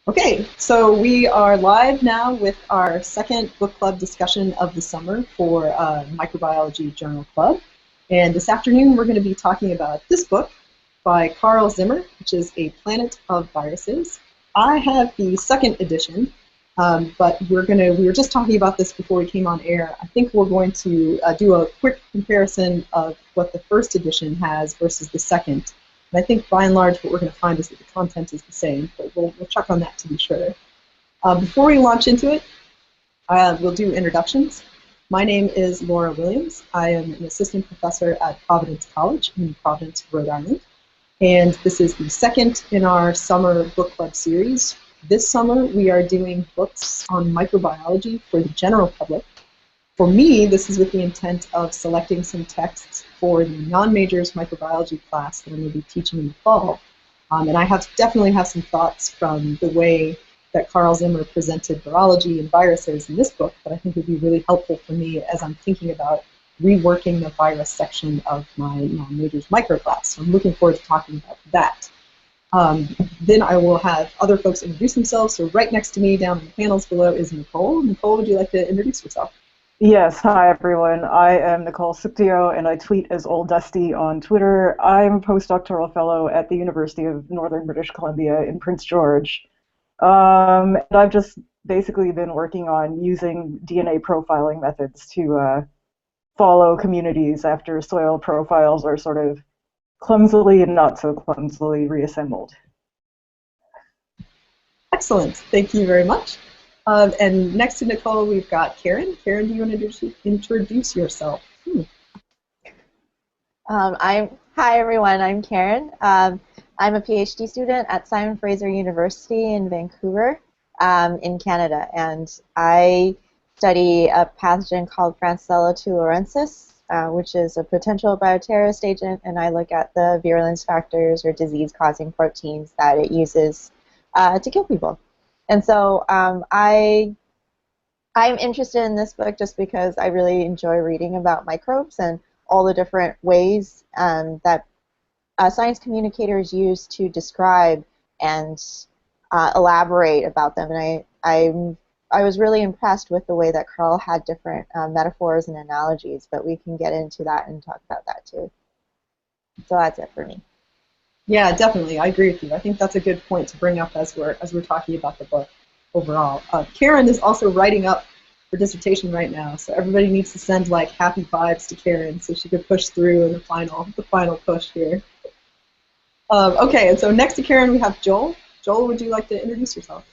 Okay, so we are live now with our second book club discussion of the summer for Microbiology Journal Club. And this afternoon we're going to be talking about this book by Carl Zimmer, which is A Planet of Viruses. I have the second edition, but we were just talking about this before we came on air. I think we're going to do a quick comparison of what the first edition has versus the second. And I think by and large what we're going to find is that the content is the same, but we'll check on that to be sure. Before we launch into it, we'll do introductions. My name is Laura Williams. I am an assistant professor at Providence College in Providence, Rhode Island. And this is the second in our summer book club series. This summer we are doing books on microbiology for the general public. For me, this is with the intent of selecting some texts for the non-majors microbiology class that I'm going to be teaching in the fall. And I definitely have some thoughts from the way that Carl Zimmer presented virology and viruses in this book that I think would be really helpful for me as I'm thinking about reworking the virus section of my non-majors micro class. So I'm looking forward to talking about that. Then I will have other folks introduce themselves. So right next to me down in the panels below is Nicole. Nicole, would you like to introduce yourself? Yes, hi everyone. I am Nicole Suctio, and I tweet as Old Dusty on Twitter. I'm a postdoctoral fellow at the University of Northern British Columbia in Prince George. And I've just basically been working on using DNA profiling methods to follow communities after soil profiles are sort of clumsily and not so clumsily reassembled. Excellent. Thank you very much. And next to Nicole, we've got Karen. Karen, do you want to introduce yourself? Hi everyone, I'm Karen. I'm a PhD student at Simon Fraser University in Vancouver, in Canada, and I study a pathogen called Francisella tularensis, which is a potential bioterrorist agent, and I look at the virulence factors or disease-causing proteins that it uses to kill people. And so I'm interested in this book just because I really enjoy reading about microbes and all the different ways that science communicators use to describe and elaborate about them. And I was really impressed with the way that Carl had different metaphors and analogies, but we can get into that and talk about that too. So that's it for me. Yeah, definitely. I agree with you. I think that's a good point to bring up as we're talking about the book overall. Karen is also writing up her dissertation right now, so everybody needs to send like happy vibes to Karen so she could push through in the final push here. Okay, and so next to Karen we have Joel. Joel, would you like to introduce yourself?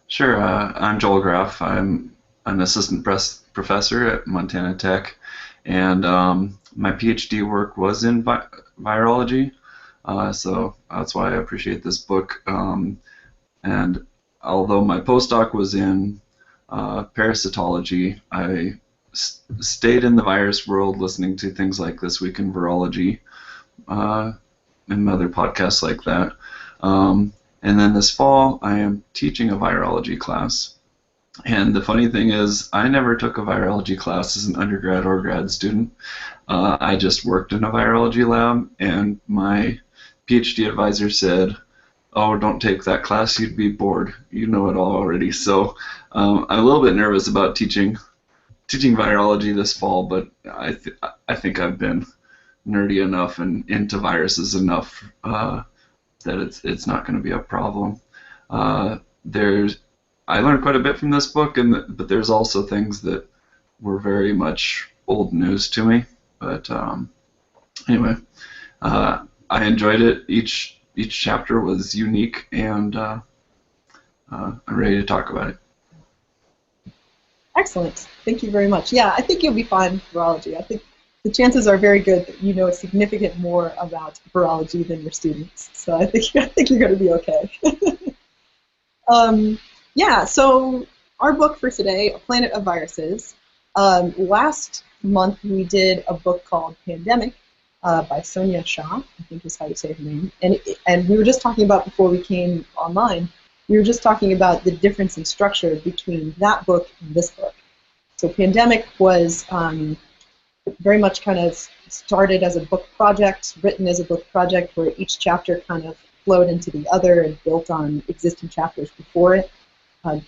Sure. I'm Joel Graff. I'm an assistant professor at Montana Tech, and my PhD work was in virology. So that's why I appreciate this book. And although my postdoc was in parasitology, I stayed in the virus world listening to things like This Week in Virology and other podcasts like that. And then this fall, I am teaching a virology class. And the funny thing is, I never took a virology class as an undergrad or grad student. I just worked in a virology lab, and my PhD advisor said, "Oh, don't take that class, you'd be bored. You know it all already." So I'm a little bit nervous about teaching virology this fall, but I think I've been nerdy enough and into viruses enough that it's not going to be a problem. I learned quite a bit from this book, but there's also things that were very much old news to me. But anyway, I enjoyed it. Each chapter was unique, and I'm ready to talk about it. Excellent. Thank you very much. Yeah, I think you'll be fine with virology. I think the chances are very good that you know significant more about virology than your students. So I think you're going to be okay. Yeah, so our book for today, A Planet of Viruses. Last month we did a book called Pandemic by Sonia Shah, I think is how you say her name. And we were just talking about, before we came online, we were just talking about the difference in structure between that book and this book. So Pandemic was very much kind of started as a book project, written as a book project, where each chapter kind of flowed into the other and built on existing chapters before it.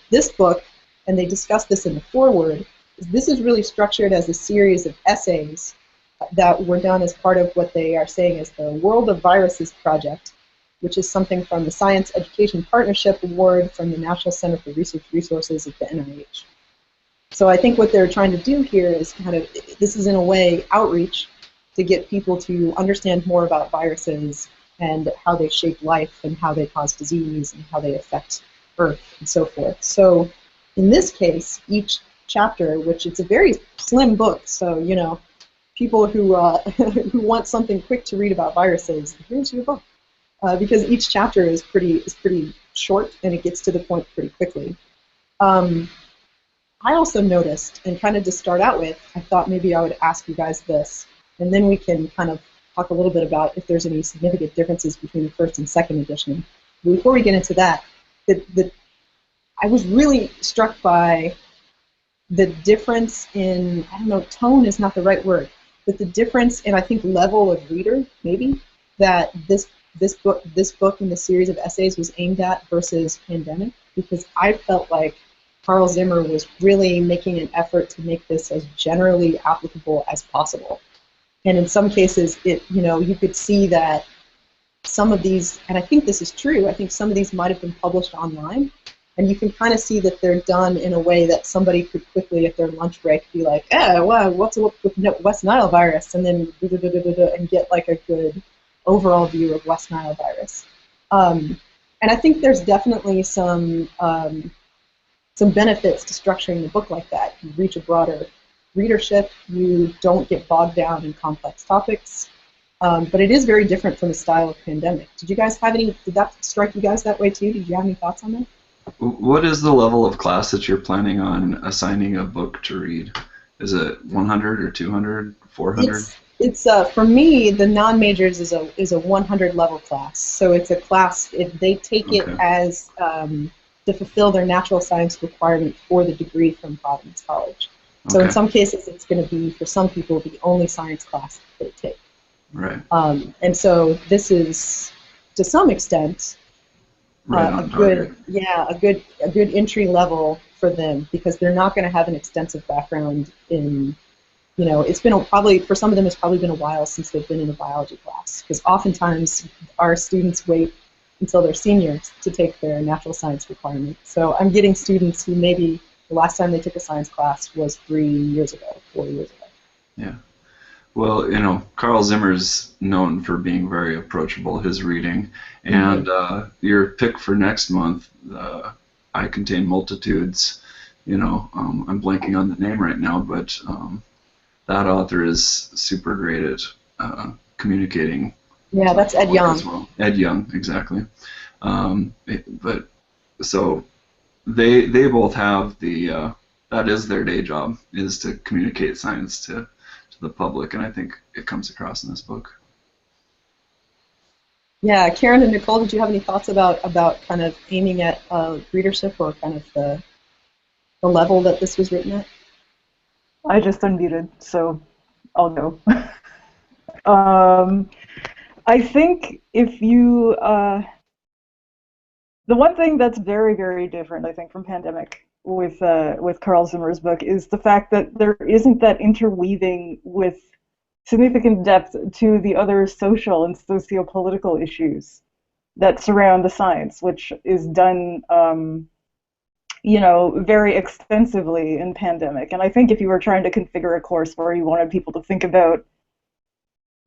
This book, and they discuss this in the foreword, this is really structured as a series of essays that were done as part of what they are saying is the World of Viruses project, which is something from the Science Education Partnership Award from the National Center for Research Resources at the NIH. So I think what they're trying to do here is kind of, this is in a way outreach to get people to understand more about viruses and how they shape life and how they cause disease and how they affect Earth and so forth. So in this case, each chapter, which it's a very slim book, so you know, people who who want something quick to read about viruses, here's your book, because each chapter is pretty short and it gets to the point pretty quickly. I also noticed, and kind of to start out with, I thought maybe I would ask you guys this, and then we can kind of talk a little bit about if there's any significant differences between the first and second edition. Before we get into that, I was really struck by the difference in, I don't know, tone is not the right word, but the difference in, I think, level of reader, maybe, that this book and the series of essays was aimed at versus Pandemic, because I felt like Carl Zimmer was really making an effort to make this as generally applicable as possible. And in some cases, you could see that some of these, and I think this is true, I think some of these might have been published online, and you can kind of see that they're done in a way that somebody could quickly, at their lunch break, be like, well, what's up with West Nile virus? And then and get like a good overall view of West Nile virus. And I think there's definitely some benefits to structuring the book like that. You reach a broader readership, you don't get bogged down in complex topics, but it is very different from the style of Pandemic. Did you guys have any, did that strike you guys that way too? Did you have any thoughts on that? What is the level of class that you're planning on assigning a book to read? Is it 100 or 200, 400? It's for me, the non-majors is a 100 level class. So it's a class, they take it as to fulfill their natural science requirement for the degree from Providence College. So in some cases, it's going to be, for some people, the only science class that they take. Right. And so this is, to some extent, a good entry level for them, because they're not going to have an extensive background in, it's been probably, for some of them, it's probably been a while since they've been in a biology class, because oftentimes our students wait until they're seniors to take their natural science requirement. So I'm getting students who maybe the last time they took a science class was 3 years ago, 4 years ago. Yeah. Well, Carl Zimmer's known for being very approachable, his reading. And your pick for next month, I Contain Multitudes, I'm blanking on the name right now, but that author is super great at communicating. Yeah, that's Ed Young. As well. Ed Young, exactly. But so they both have that is their day job, is to communicate science to the public, and I think it comes across in this book. Yeah, Karen and Nicole, did you have any thoughts about kind of aiming at readership, or kind of the level that this was written at? I just unmuted, so I'll go. I think if you, the one thing that's very, very different, I think, from Pandemic with Carl Zimmer's book is the fact that there isn't that interweaving with significant depth to the other social and socio-political issues that surround the science, which is done, very extensively in Pandemic. And I think if you were trying to configure a course where you wanted people to think about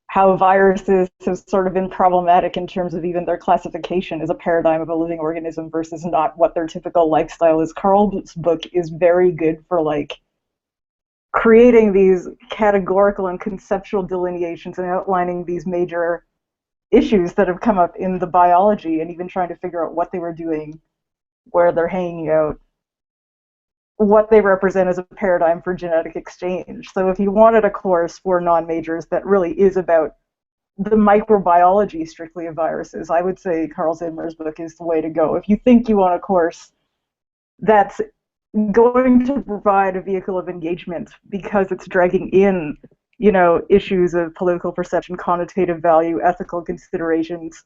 how viruses have sort of been problematic in terms of even their classification as a paradigm of a living organism versus not what their typical lifestyle is, Carl's book is very good for creating these categorical and conceptual delineations and outlining these major issues that have come up in the biology, and even trying to figure out what they were doing, where they're hanging out, what they represent as a paradigm for genetic exchange. So if you wanted a course for non-majors that really is about the microbiology strictly of viruses, I would say Carl Zimmer's book is the way to go. If you think you want a course that's going to provide a vehicle of engagement because it's dragging in, issues of political perception, connotative value, ethical considerations,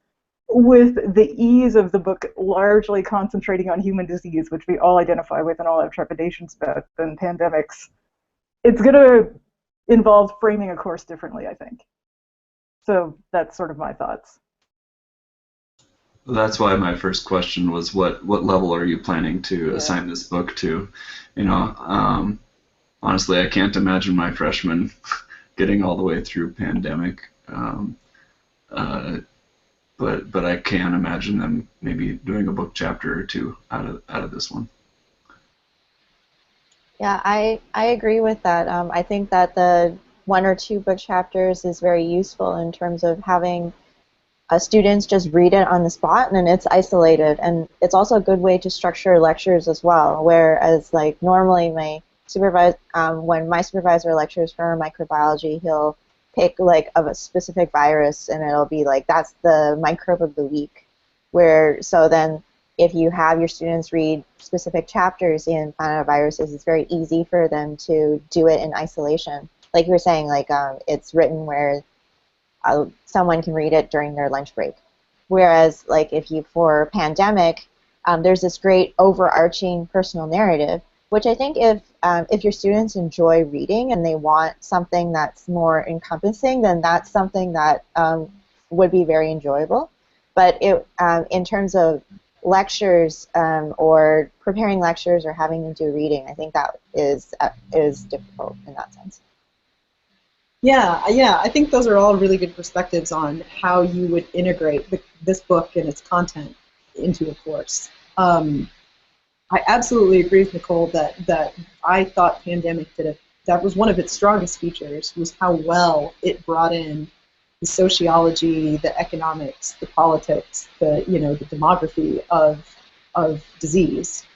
with the ease of the book largely concentrating on human disease, which we all identify with and all have trepidations about, than pandemics, it's going to involve framing a course differently, I think. So that's sort of my thoughts. That's why my first question was, what level are you planning to assign this book to? You know, honestly, I can't imagine my freshman getting all the way through pandemic, but I can imagine them maybe doing a book chapter or two out of this one. Yeah, I agree with that. I think that the 1 or 2 book chapters is very useful in terms of having students just read it on the spot, and then it's isolated. And it's also a good way to structure lectures as well, whereas like normally when my supervisor lectures for microbiology, he'll pick like of a specific virus, and it'll be like, that's the microbe of the week. So then if you have your students read specific chapters in planet of viruses, it's very easy for them to do it in isolation. Like you were saying, like it's written where someone can read it during their lunch break. Whereas, like for pandemic, there's this great overarching personal narrative, which I think if your students enjoy reading and they want something that's more encompassing, then that's something that would be very enjoyable. But in terms of lectures or preparing lectures or having them do reading, I think that is difficult in that sense. Yeah, I think those are all really good perspectives on how you would integrate this book and its content into a course. I absolutely agree with Nicole that I thought Pandemic that was one of its strongest features, was how well it brought in the sociology, the economics, the politics, the demography of disease,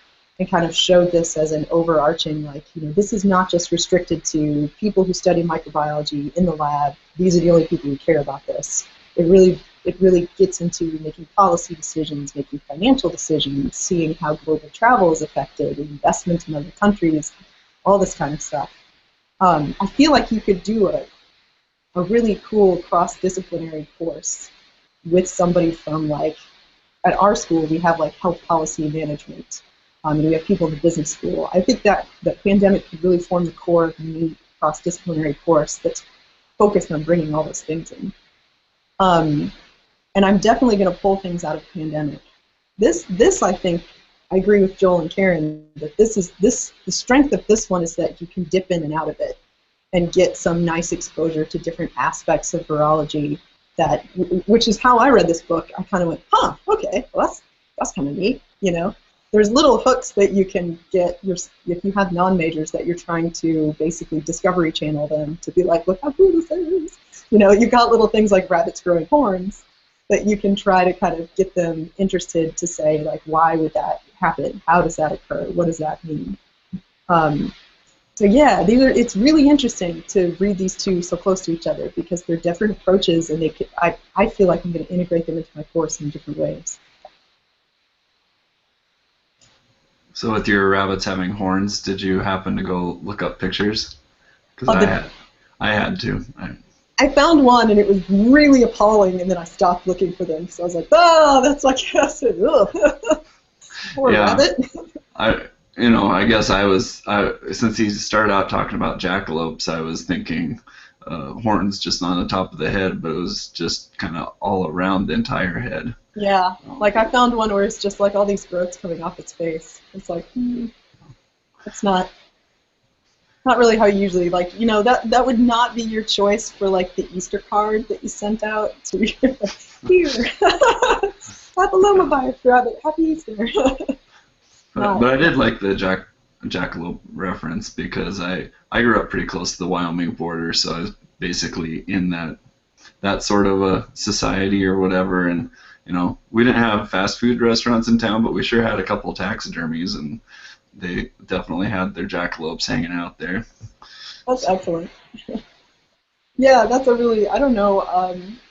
and kind of showed this as an overarching, this is not just restricted to people who study microbiology in the lab. These are the only people who care about this. It really gets into making policy decisions, making financial decisions, seeing how global travel is affected, investment in other countries, all this kind of stuff. I feel like you could do a really cool cross-disciplinary course with somebody from, at our school we have health policy management. And we have people in the business school. I think that the Pandemic could really form the core of a neat cross-disciplinary course that's focused on bringing all those things in. And I'm definitely going to pull things out of Pandemic. This I think, I agree with Joel and Karen, that the strength of this one is that you can dip in and out of it and get some nice exposure to different aspects of virology, which is how I read this book. I kind of went, okay, well that's kind of neat, There's little hooks that you can get if you have non-majors that you're trying to basically Discovery Channel them to be like, look how cool this is. You've got little things like rabbits growing horns that you can try to kind of get them interested to say, why would that happen? How does that occur? What does that mean? So yeah, it's really interesting to read these two so close to each other because they're different approaches, and I feel like I'm going to integrate them into my course in different ways. So with your rabbits having horns, did you happen to go look up pictures? Because I had to. I found one, and it was really appalling, and then I stopped looking for them. So I was like, that's like acid. Poor rabbit. I guess since he started out talking about jackalopes, I was thinking horns just on the top of the head, but it was just kind of all around the entire head. Yeah, I found one where it's just all these growths coming off its face. It's it's not really how you usually, that would not be your choice for the Easter card that you sent out to be here. Papilloma virus rabbit, happy Easter. But I did like the jackalope reference because I grew up pretty close to the Wyoming border, so I was basically in that sort of a society or whatever, and we didn't have fast food restaurants in town, but we sure had a couple of taxidermies, and they definitely had their jackalopes hanging out there. That's excellent. Yeah, that's I don't know,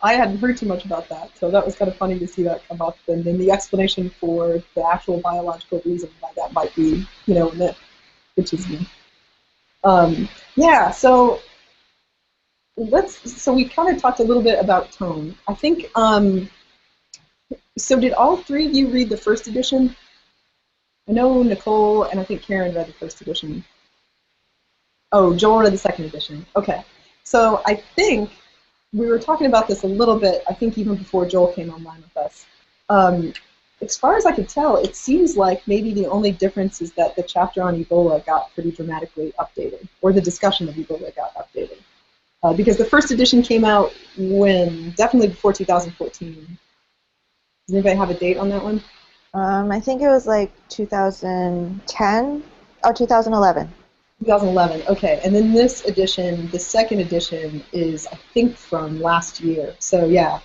I hadn't heard too much about that, so that was kind of funny to see that come up, and then the explanation for the actual biological reason why that might be, a myth, which is neat. Yeah, so we kind of talked a little bit about tone. I think So did all three of you read the first edition? I know Nicole and I think Karen read the first edition. Oh, Joel read the second edition. Okay. So I think we were talking about this a little bit, I think even before Joel came online with us. As far as I could tell, it seems like maybe the only difference is that the chapter on Ebola got pretty dramatically updated, or the discussion of Ebola got updated. Because the first edition came out when, definitely before 2014. Does anybody have a date on that one? I think it was like 2010 or 2011. 2011, okay. And then this edition, the second edition, is I think from last year. So yeah,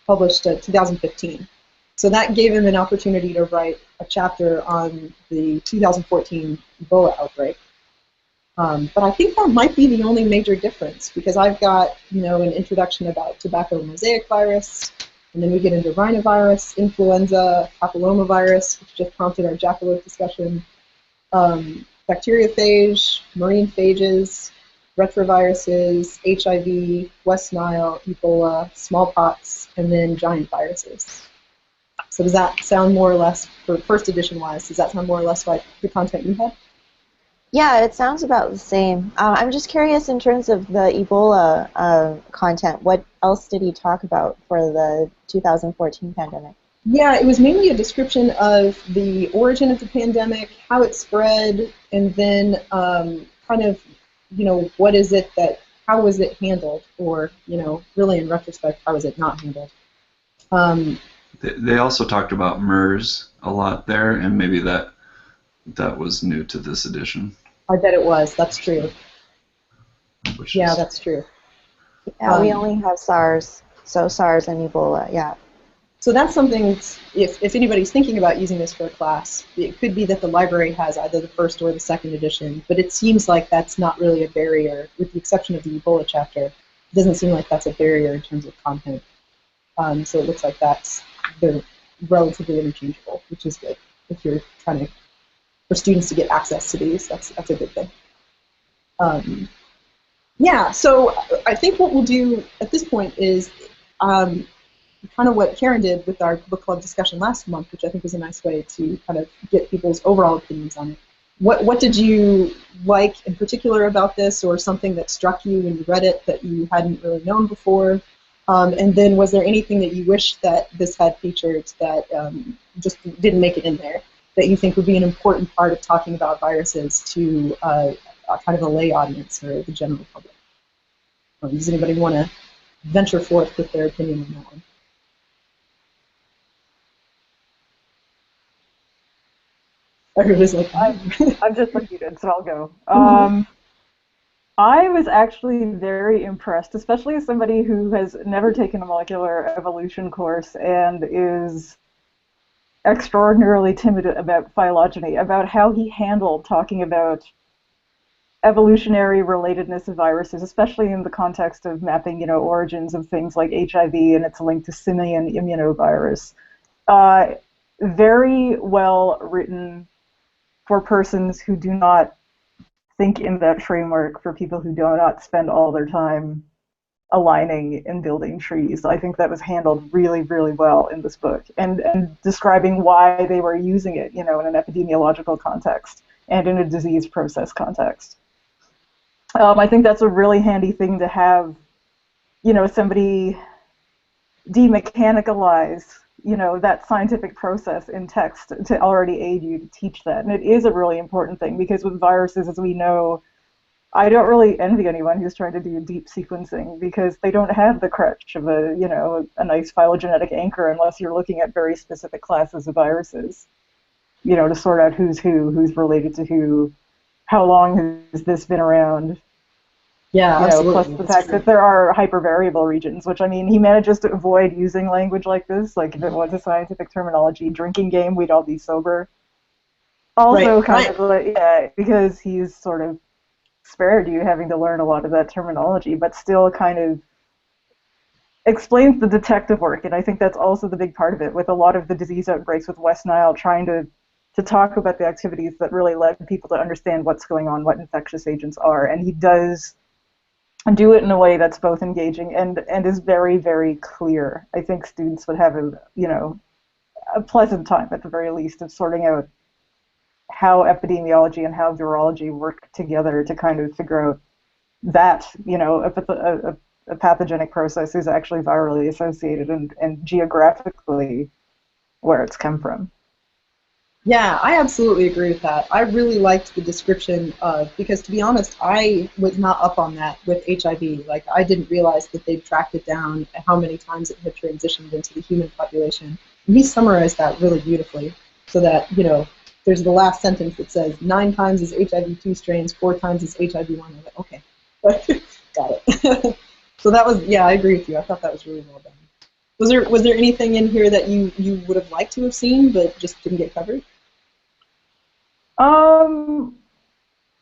published 2015. So that gave him an opportunity to write a chapter on the 2014 Ebola outbreak. But I think that might be the only major difference, because I've got, an introduction about tobacco mosaic virus, and then we get into rhinovirus, influenza, papillomavirus, which just prompted our jackalope discussion, bacteriophage, marine phages, retroviruses, HIV, West Nile, Ebola, smallpox, and then giant viruses. So does that sound more or less, for first edition wise, does that sound more or less like the content you had? Yeah, it sounds about the same. I'm just curious in terms of the Ebola content, what else did he talk about for the 2014 pandemic? Yeah, it was mainly a description of the origin of the pandemic, how it spread, and then kind of, what is it that, how was it handled, or, really in retrospect, how was it not handled? They also talked about MERS a lot there, and maybe that was new to this edition. I bet it was. That's true. Yeah, that's true. Yeah, we only have SARS, so SARS and Ebola, yeah. So that's something, if anybody's thinking about using this for a class, it could be that the library has either the first or the second edition, but it seems like that's not really a barrier, with the exception of the Ebola chapter. It doesn't seem like that's a barrier in terms of content. So it looks like they're relatively interchangeable, which is good. If you're trying to, for students to get access to these, that's a good thing. Yeah, so I think what we'll do at this point is kind of what Karen did with our book club discussion last month, which I think was a nice way to kind of get people's overall opinions on it. What did you like in particular about this, or something that struck you when you read it that you hadn't really known before? And then was there anything that you wish that this had featured that just didn't make it in there, that you think would be an important part of talking about viruses to kind of a lay audience or the general public? Does anybody want to venture forth with their opinion on that one? Everybody's like, I'm just unmuted, so I'll go. I was actually very impressed, especially as somebody who has never taken a molecular evolution course and is extraordinarily timid about phylogeny, about how he handled talking about evolutionary relatedness of viruses, especially in the context of mapping, origins of things like HIV and its link to simian immunovirus. Very well written for persons who do not think in that framework, for people who do not spend all their time aligning and building trees. I think that was handled really, really well in this book, and describing why they were using it, in an epidemiological context and in a disease process context. I think that's a really handy thing to have, somebody demechanicalize, that scientific process in text to already aid you to teach that. And it is a really important thing, because with viruses, as we know, I don't really envy anyone who's trying to do deep sequencing, because they don't have the crutch of a nice phylogenetic anchor unless you're looking at very specific classes of viruses, to sort out who's who, who's related to who, how long has this been around. Yeah, absolutely. Plus the fact that there are hypervariable regions, which, he manages to avoid using language like this. Like, if it was a scientific terminology drinking game, we'd all be sober. Also, because he's sort of spared you having to learn a lot of that terminology, but still kind of explains the detective work, and I think that's also the big part of it, with a lot of the disease outbreaks with West Nile, trying to talk about the activities that really led people to understand what's going on, what infectious agents are, and he does do it in a way that's both engaging and is very, very clear. I think students would have a pleasant time at the very least of sorting out how epidemiology and how virology work together to kind of figure out that, a pathogenic process is actually virally associated and geographically where it's come from. Yeah, I absolutely agree with that. I really liked the description of, because to be honest, I was not up on that with HIV. Like, I didn't realize that they'd tracked it down, how many times it had transitioned into the human population. And he summarized that really beautifully, so that, there's the last sentence that says 9 times is HIV-2 strains, 4 times is HIV-1. I'm like, okay, got it. So that was, yeah, I agree with you. I thought that was really well done. Was there anything in here that you would have liked to have seen but just didn't get covered?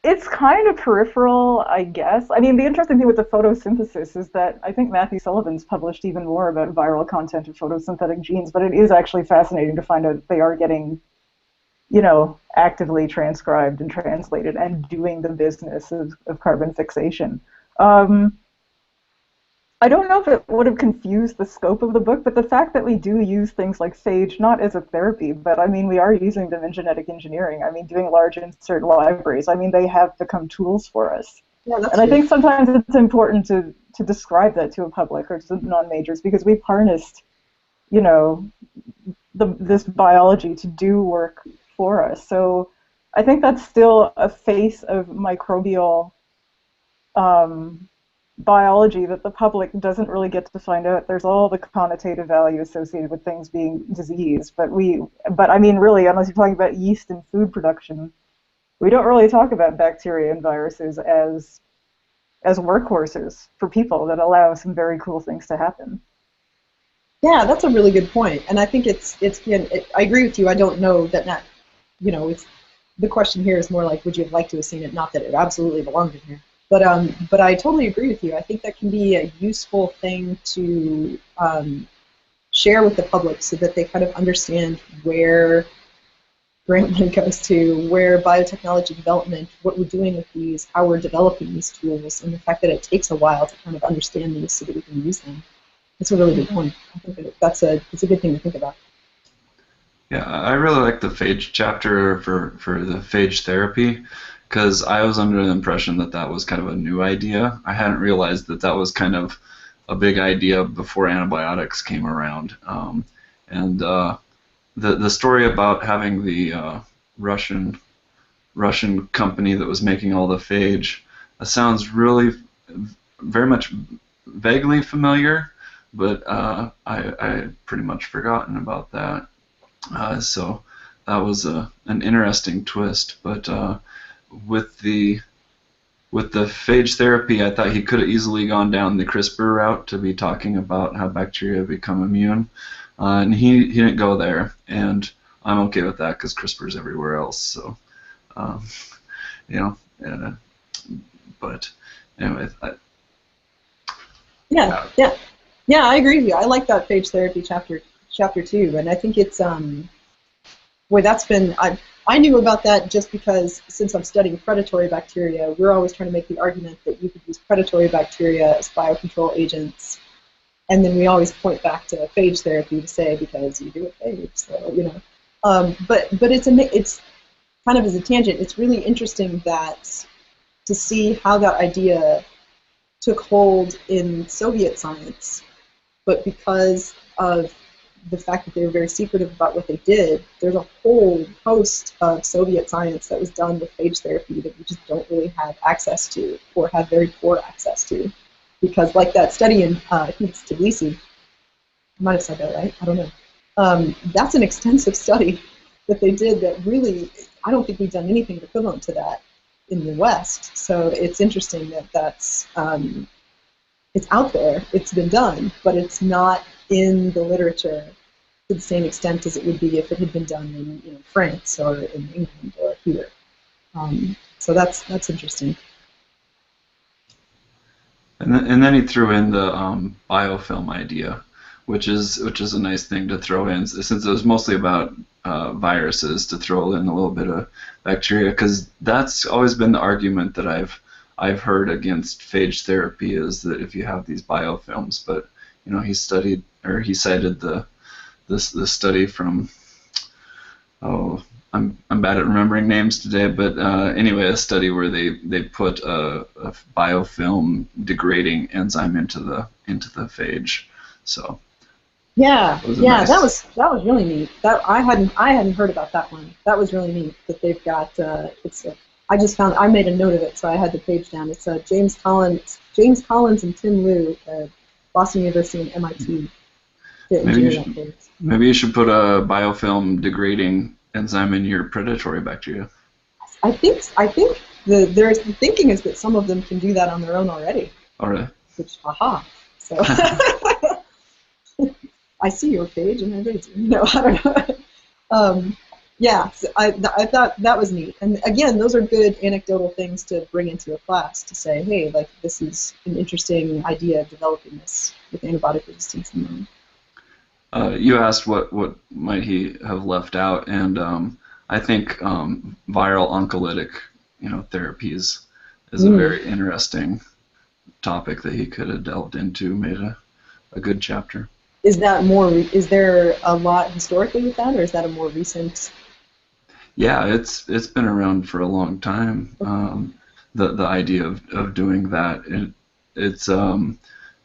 It's kind of peripheral, I guess. I mean, the interesting thing with the photosynthesis is that I think Matthew Sullivan's published even more about viral content of photosynthetic genes, but it is actually fascinating to find out that they are getting, actively transcribed and translated and doing the business of carbon fixation. I don't know if it would have confused the scope of the book, but the fact that we do use things like phage, not as a therapy, but I mean, we are using them in genetic engineering. I mean, doing large insert libraries. I mean, they have become tools for us. Yeah, that's and I think sometimes it's important to describe that to a public or to non-majors because we've harnessed, this biology to do work for us. So I think that's still a face of microbial biology that the public doesn't really get to find out. There's all the connotative value associated with things being disease, but I mean, really, unless you're talking about yeast and food production, we don't really talk about bacteria and viruses as workhorses for people that allow some very cool things to happen. Yeah, that's a really good point, and I think I agree with you. I don't know that it's the question here is more like, would you have liked to have seen it? Not that it absolutely belonged in here. But I totally agree with you. I think that can be a useful thing to share with the public so that they kind of understand where grant money goes to, where biotechnology development, what we're doing with these, how we're developing these tools, and the fact that it takes a while to kind of understand these so that we can use them. That's a really good point. I think that's a good thing to think about. Yeah, I really like the phage chapter for the phage therapy, because I was under the impression that that was kind of a new idea. I hadn't realized that that was kind of a big idea before antibiotics came around. The story about having the Russian company that was making all the phage sounds really very much vaguely familiar, but I pretty much forgotten about that. So that was an interesting twist, but with the phage therapy, I thought he could have easily gone down the CRISPR route to be talking about how bacteria become immune, and he didn't go there, and I'm okay with that because CRISPR is everywhere else. So, but anyway. Yeah, I agree with you. I like that phage therapy chapter 2, and I think it's that's been I knew about that just because since I'm studying predatory bacteria, we're always trying to make the argument that you could use predatory bacteria as biocontrol agents, and then we always point back to phage therapy to say because you do it phage, so but it's kind of as a tangent. It's really interesting that to see how that idea took hold in Soviet science, but because of the fact that they were very secretive about what they did, there's a whole host of Soviet science that was done with phage therapy that we just don't really have access to, or have very poor access to. Because like that study in, I think it's Tbilisi, I might have said that right, I don't know. That's an extensive study that they did that really, I don't think we've done anything equivalent to that in the West. So it's interesting that that's, it's out there, it's been done, but it's not in the literature to the same extent as it would be if it had been done in France or in England or here. So that's interesting. And then he threw in the biofilm idea, which is a nice thing to throw in, since it was mostly about viruses, to throw in a little bit of bacteria, because that's always been the argument that I've heard against phage therapy, is that if you have these biofilms, but he cited the this study from, oh, I'm bad at remembering names today, but anyway, a study where they put a biofilm degrading enzyme into the phage. So Yeah, it was yeah, nice. that was really neat. That I hadn't heard about that one. That was really neat that they've got. I just found I made a note of it, so I had the page down. It's James Collins and Tim Liu at Boston University and MIT to Maybe you engineer that should page. maybe you should put a biofilm degrading enzyme in your predatory bacteria. I think the thinking is that some of them can do that on their own already. All right. Which, haha. So I see your page and I read it. No, I don't know. Yeah, so I thought that was neat. And again, those are good anecdotal things to bring into a class to say, hey, like this is an interesting idea of developing this with antibiotic resistance in mind. You asked what might he have left out, and I think viral oncolytic, therapies is a very interesting topic that he could have delved into, made a good chapter. Is there a lot historically with that, or is that a more recent? Yeah, it's been around for a long time. The idea of doing that, it's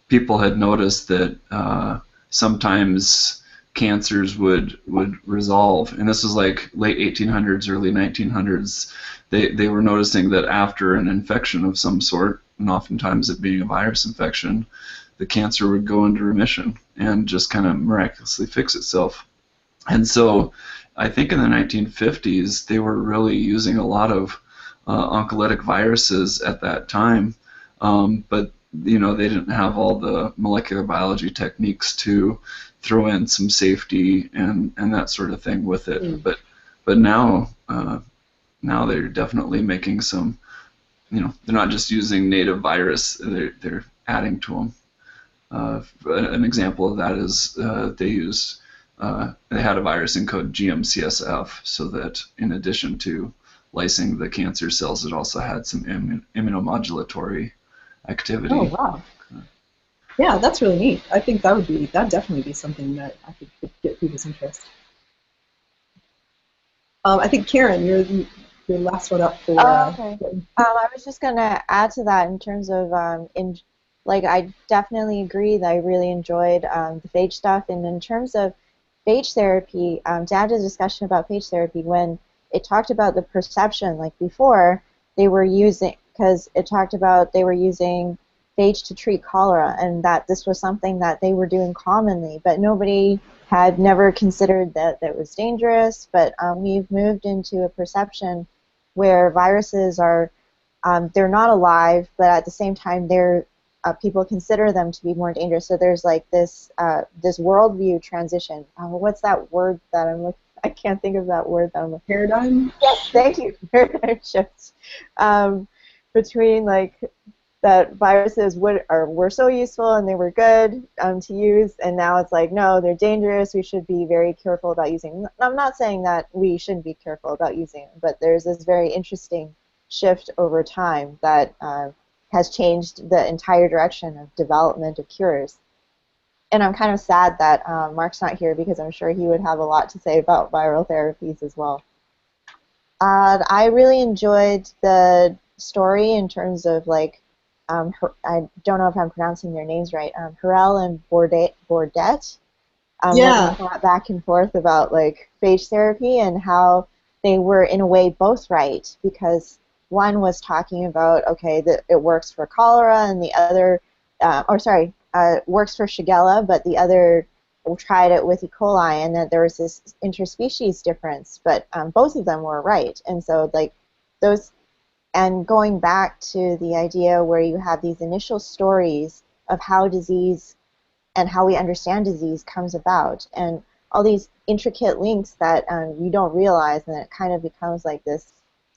people had noticed that sometimes cancers would resolve, and this was like late 1800s, early 1900s. They were noticing that after an infection of some sort, and oftentimes it being a virus infection, the cancer would go into remission and just kind of miraculously fix itself. And so I think in the 1950s, they were really using a lot of oncolytic viruses at that time, but they didn't have all the molecular biology techniques to throw in some safety and that sort of thing with it. But now they're definitely making some. They're not just using native virus; they're adding to them. An example of that is they had a virus encode GM-CSF, so that in addition to lysing the cancer cells, it also had some immunomodulatory activity. Oh wow! Yeah, that's really neat. I think that'd definitely be something that I think could get people's interest. I think Karen, you're last one up for. Okay. I was just gonna add to that in terms of I definitely agree that I really enjoyed the phage stuff, and in terms of phage therapy, to add a discussion about phage therapy, when it talked about the perception, like before, they were using phage to treat cholera, and that this was something that they were doing commonly, but nobody had never considered that was dangerous. But we've moved into a perception where viruses are, they're not alive, but at the same time people consider them to be more dangerous. So there's like this worldview transition. What's that word that I'm looking? I can't think of that word. Paradigm. Yes, thank you. Paradigm shifts between like that viruses were so useful and they were good to use, and now it's like, no, they're dangerous. We should be very careful about using them. I'm not saying that we shouldn't be careful about using them, but there's this very interesting shift over time that has changed the entire direction of development of cures. And I'm kind of sad that Mark's not here, because I'm sure he would have a lot to say about viral therapies as well. I really enjoyed the story in terms of like, I don't know if I'm pronouncing their names right, Harel and Bordet. Yeah. When we thought back and forth about like phage therapy and how they were in a way both right, because one was talking about, okay, that it works for cholera, and the other, works for Shigella, but the other tried it with E. coli, and that there was this interspecies difference, but both of them were right. And so like those, and going back to the idea where you have these initial stories of how disease and how we understand disease comes about, and all these intricate links that you don't realize, and it kind of becomes like this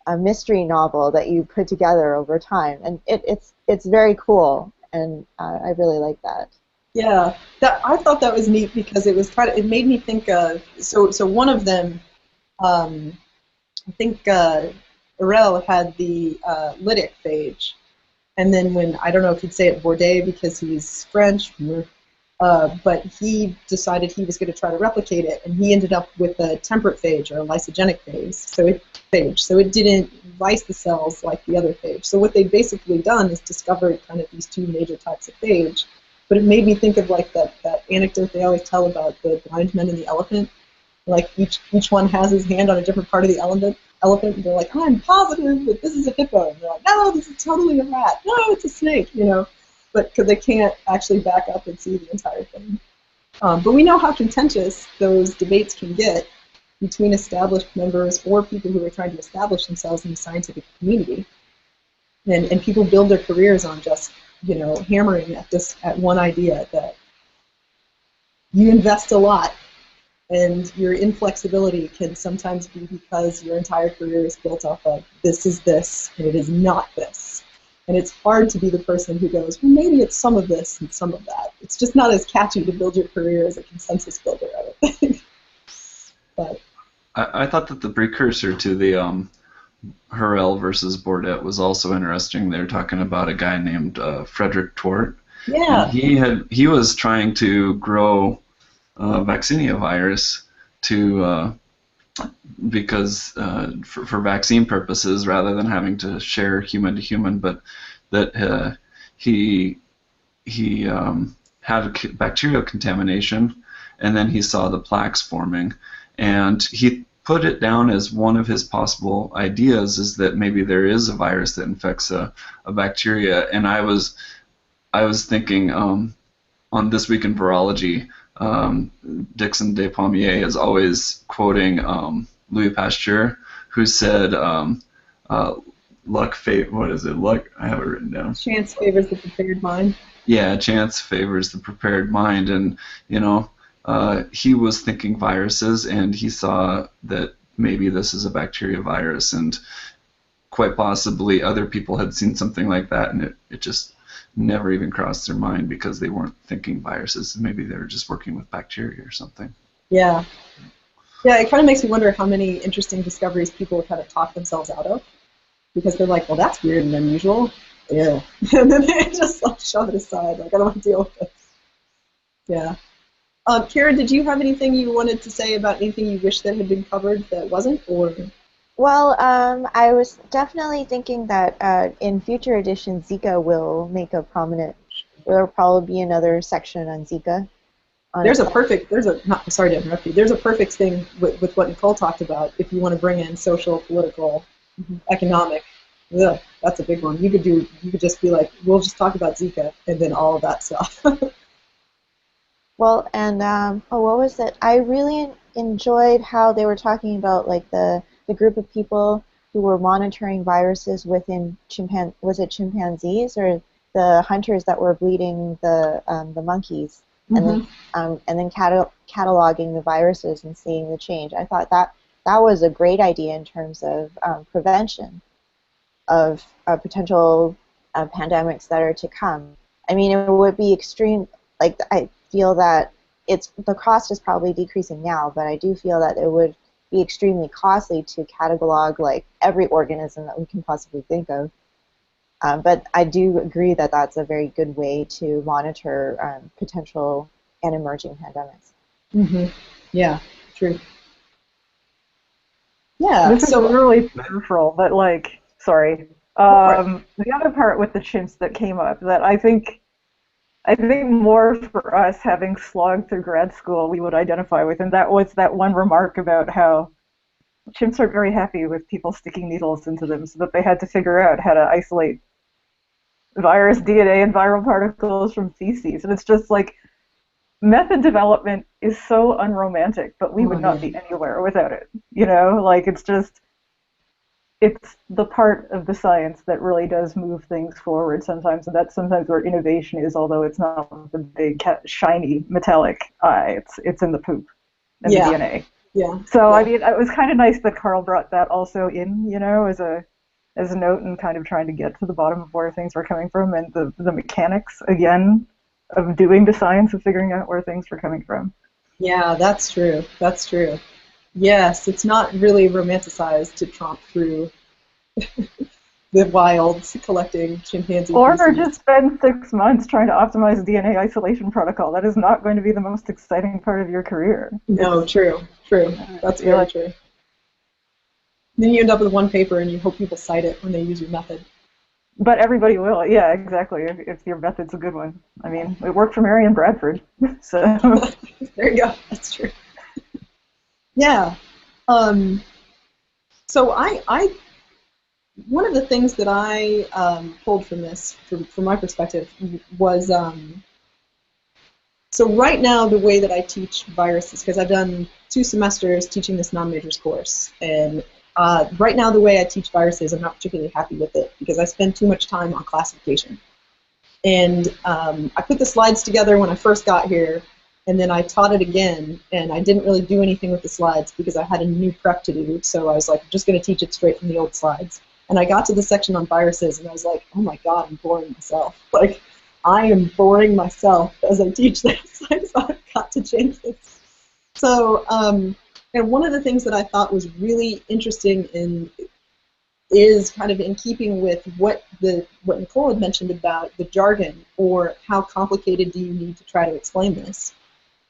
a mystery novel that you put together over time, and it's very cool, and I really like that. Yeah, I thought that was neat because it made me think of so one of them, I think Arel had the lytic phage, and then when, I don't know if he'd say it Bordet because he's French, But he decided he was going to try to replicate it, and he ended up with a temperate phage, or a lysogenic phage. So it didn't lyse the cells like the other phage. So what they've basically done is discovered kind of these two major types of phage. But it made me think of like that anecdote they always tell about the blind men and the elephant. Like each one has his hand on a different part of the elephant, and they're like, I'm positive that this is a hippo. And they're like, no, this is totally a rat. No, it's a snake, But because they can't actually back up and see the entire thing. But we know how contentious those debates can get between established members or people who are trying to establish themselves in the scientific community. And people build their careers on just, hammering at one idea that you invest a lot, and your inflexibility can sometimes be because your entire career is built off of this is this, and it is not this. And it's hard to be the person who goes, well, maybe it's some of this and some of that. It's just not as catchy to build your career as a consensus builder, I would think. But I thought that the precursor to the Hurrell versus Bourdet was also interesting. They're talking about a guy named Frederick Twort. yeah. And he was trying to grow vaccinia virus because for vaccine purposes, rather than having to share human to human, but that he had a bacterial contamination, and then he saw the plaques forming, and he put it down as one of his possible ideas is that maybe there is a virus that infects a bacteria. And I was thinking on This Week in Virology, Dixon de Pommier is always quoting Louis Pasteur, who said, "Luck what is it? Luck. I have it written down. Chance favors the prepared mind." Yeah, chance favors the prepared mind, and he was thinking viruses, and he saw that maybe this is a bacteria virus, and quite possibly other people had seen something like that, and it just never even crossed their mind because they weren't thinking viruses. Maybe they were just working with bacteria or something. Yeah. Yeah, it kind of makes me wonder how many interesting discoveries people kind of talk themselves out of, because they're like, well, that's weird and unusual. Yeah. And then they just shove it aside, like, I don't want to deal with this. Yeah. Karen, did you have anything you wanted to say about anything you wish that had been covered that wasn't, or? Well, I was definitely thinking that in future editions, Zika will make a prominent. There will probably be another section on Zika. Sorry to interrupt you. There's a perfect thing with what Nicole talked about. If you want to bring in social, political, economic, that's a big one. You could just be like, we'll just talk about Zika, and then all of that stuff. Well, and what was it? I really enjoyed how they were talking about like the group of people who were monitoring viruses within chimpanzees or the hunters that were bleeding the monkeys, and then cataloging the viruses and seeing the change. I thought that was a great idea in terms of prevention of potential pandemics that are to come. I mean, it would be extreme. Like, I feel that the cost is probably decreasing now, but I do feel that it would be extremely costly to catalog like every organism that we can possibly think of. But I do agree that that's a very good way to monitor potential and emerging pandemics. Yeah, true. Yeah. This is really peripheral, but like, sorry. The other part with the chimps that came up that I think more for us having slogged through grad school we would identify with, and that was that one remark about how chimps aren't very happy with people sticking needles into them, so that they had to figure out how to isolate virus DNA and viral particles from feces. And it's just like, method development is so unromantic, but we would not be anywhere without it. Like, it's the part of the science that really does move things forward sometimes, and that's sometimes where innovation is, although it's not the big, shiny, metallic eye. It's in the poop and the DNA. Yeah. So, I mean, it was kind of nice that Carl brought that also in, as a note, and kind of trying to get to the bottom of where things were coming from, and the mechanics, again, of doing the science of figuring out where things were coming from. Yeah, that's true. That's true. Yes, it's not really romanticized to tromp through the wilds collecting chimpanzee Or feces. just spend 6 months trying to optimize DNA isolation protocol. That is not going to be the most exciting part of your career. No, true. That's very true. Then you end up with one paper and you hope people cite it when they use your method. But everybody will, yeah, exactly, if your method's a good one. I mean, it worked for Marion Bradford, so. There you go, that's true. Yeah. So one of the things that I pulled from this, from my perspective, was so right now the way that I teach viruses, because I've done 2 semesters teaching this non-majors course, and right now the way I teach viruses, I'm not particularly happy with it because I spend too much time on classification. And I put the slides together when I first got here, and then I taught it again, and I didn't really do anything with the slides because I had a new prep to do, so I was like, I'm just going to teach it straight from the old slides. And I got to the section on viruses, and I was like, oh my god, I'm boring myself. Like, I am boring myself as I teach this. I thought I've got to change this. So, and one of the things that I thought was really interesting is kind of in keeping with what Nicole had mentioned about the jargon, or how complicated do you need to try to explain this.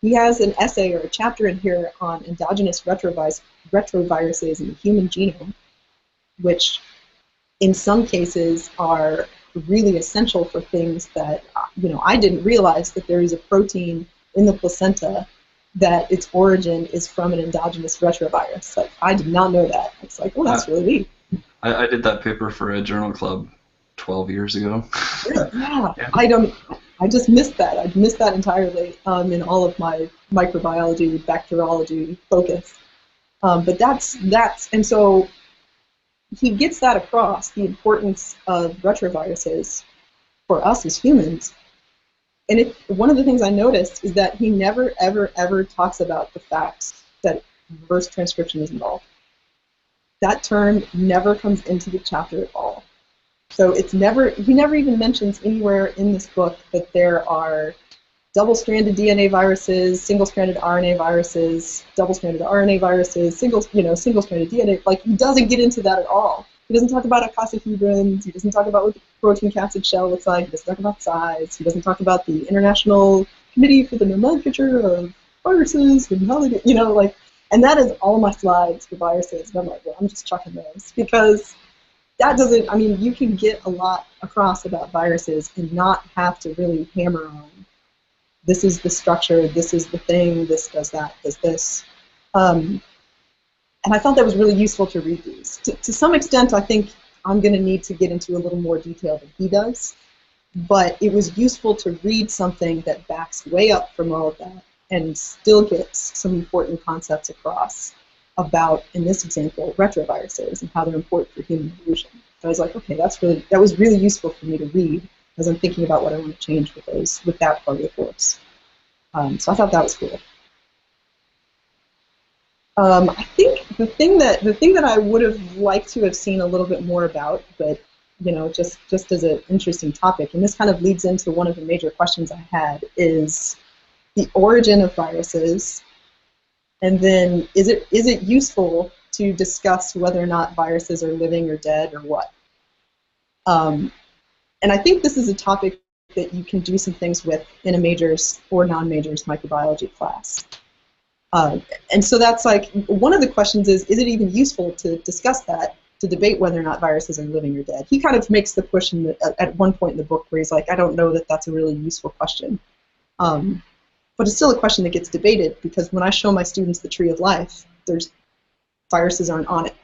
He has an essay or a chapter in here on endogenous retroviruses in the human genome, which in some cases are really essential for things that, I didn't realize that there is a protein in the placenta that its origin is from an endogenous retrovirus. Like, I did not know that. It's like, oh, that's really neat. I did that paper for a journal club 12 years ago. Yeah. I just missed that. I missed that entirely in all of my microbiology, bacteriology focus. But that's, and so he gets that across, the importance of retroviruses for us as humans. And one of the things I noticed is that he never, ever, ever talks about the fact that reverse transcription is involved. That term never comes into the chapter at all. So he never even mentions anywhere in this book that there are double-stranded DNA viruses, single-stranded RNA viruses, double-stranded RNA viruses, single-stranded DNA. Like, he doesn't get into that at all. He doesn't talk about icosahedrons. He doesn't talk about what the protein capsid shell looks like. He doesn't talk about size. He doesn't talk about the International Committee for the Nomenclature of Viruses and how they do, and that is all my slides for viruses. And I'm like, well, I'm just chucking those because that doesn't, you can get a lot across about viruses and not have to really hammer on this is the structure, this is the thing, this does that, does this. And I thought that was really useful to read these. To some extent, I think I'm going to need to get into a little more detail than he does, but it was useful to read something that backs way up from all of that and still gets some important concepts across about, in this example, retroviruses and how they're important for human evolution. So I was like, okay, that was really useful for me to read as I'm thinking about what I want to change with that part of the course. So I thought that was cool. I think the thing that I would have liked to have seen a little bit more about, but just as an interesting topic, and this kind of leads into one of the major questions I had, is the origin of viruses, and then is it useful to discuss whether or not viruses are living or dead or what? And I think this is a topic that you can do some things with in a majors or non-majors microbiology class. And so that's like, one of the questions is it even useful to discuss that, to debate whether or not viruses are living or dead? He kind of makes the push at one point in the book where he's like, I don't know that that's a really useful question. But it's still a question that gets debated, because when I show my students the tree of life, viruses aren't on it.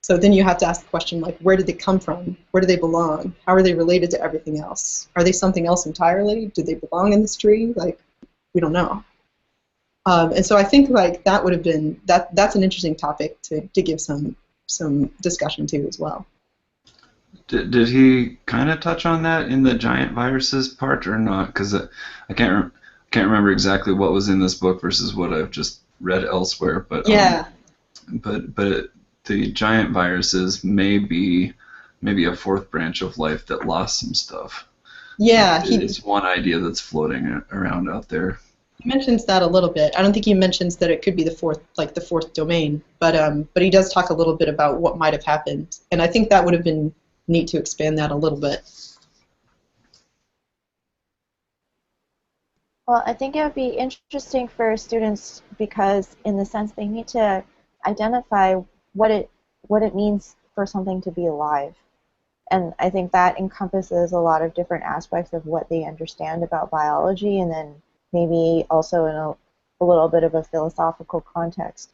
So then you have to ask the question, like, where did they come from? Where do they belong? How are they related to everything else? Are they something else entirely? Do they belong in this tree? Like, we don't know. And so I think like that would have been that's an interesting topic to give some discussion to as well. Did he kind of touch on that in the giant viruses part or not? Because I can't remember exactly what was in this book versus what I've just read elsewhere. But yeah. But the giant viruses may be maybe a fourth branch of life that lost some stuff. Yeah, it's one idea that's floating around out there. He mentions that a little bit. I don't think he mentions that it could be the fourth domain, but he does talk a little bit about what might have happened, and I think that would have been neat to expand that a little bit. Well, I think it would be interesting for students because, in the sense, they need to identify what it means for something to be alive. And I think that encompasses a lot of different aspects of what they understand about biology, and then maybe also in a little bit of a philosophical context.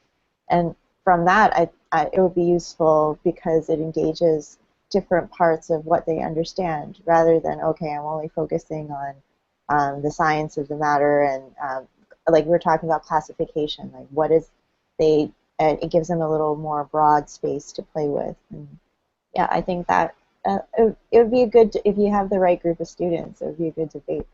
And from that, it would be useful because it engages different parts of what they understand, rather than, okay, I'm only focusing on the science of the matter, and like we were talking about classification, like what is it gives them a little more broad space to play with. And yeah, I think that it would be if you have the right group of students, it would be a good debate.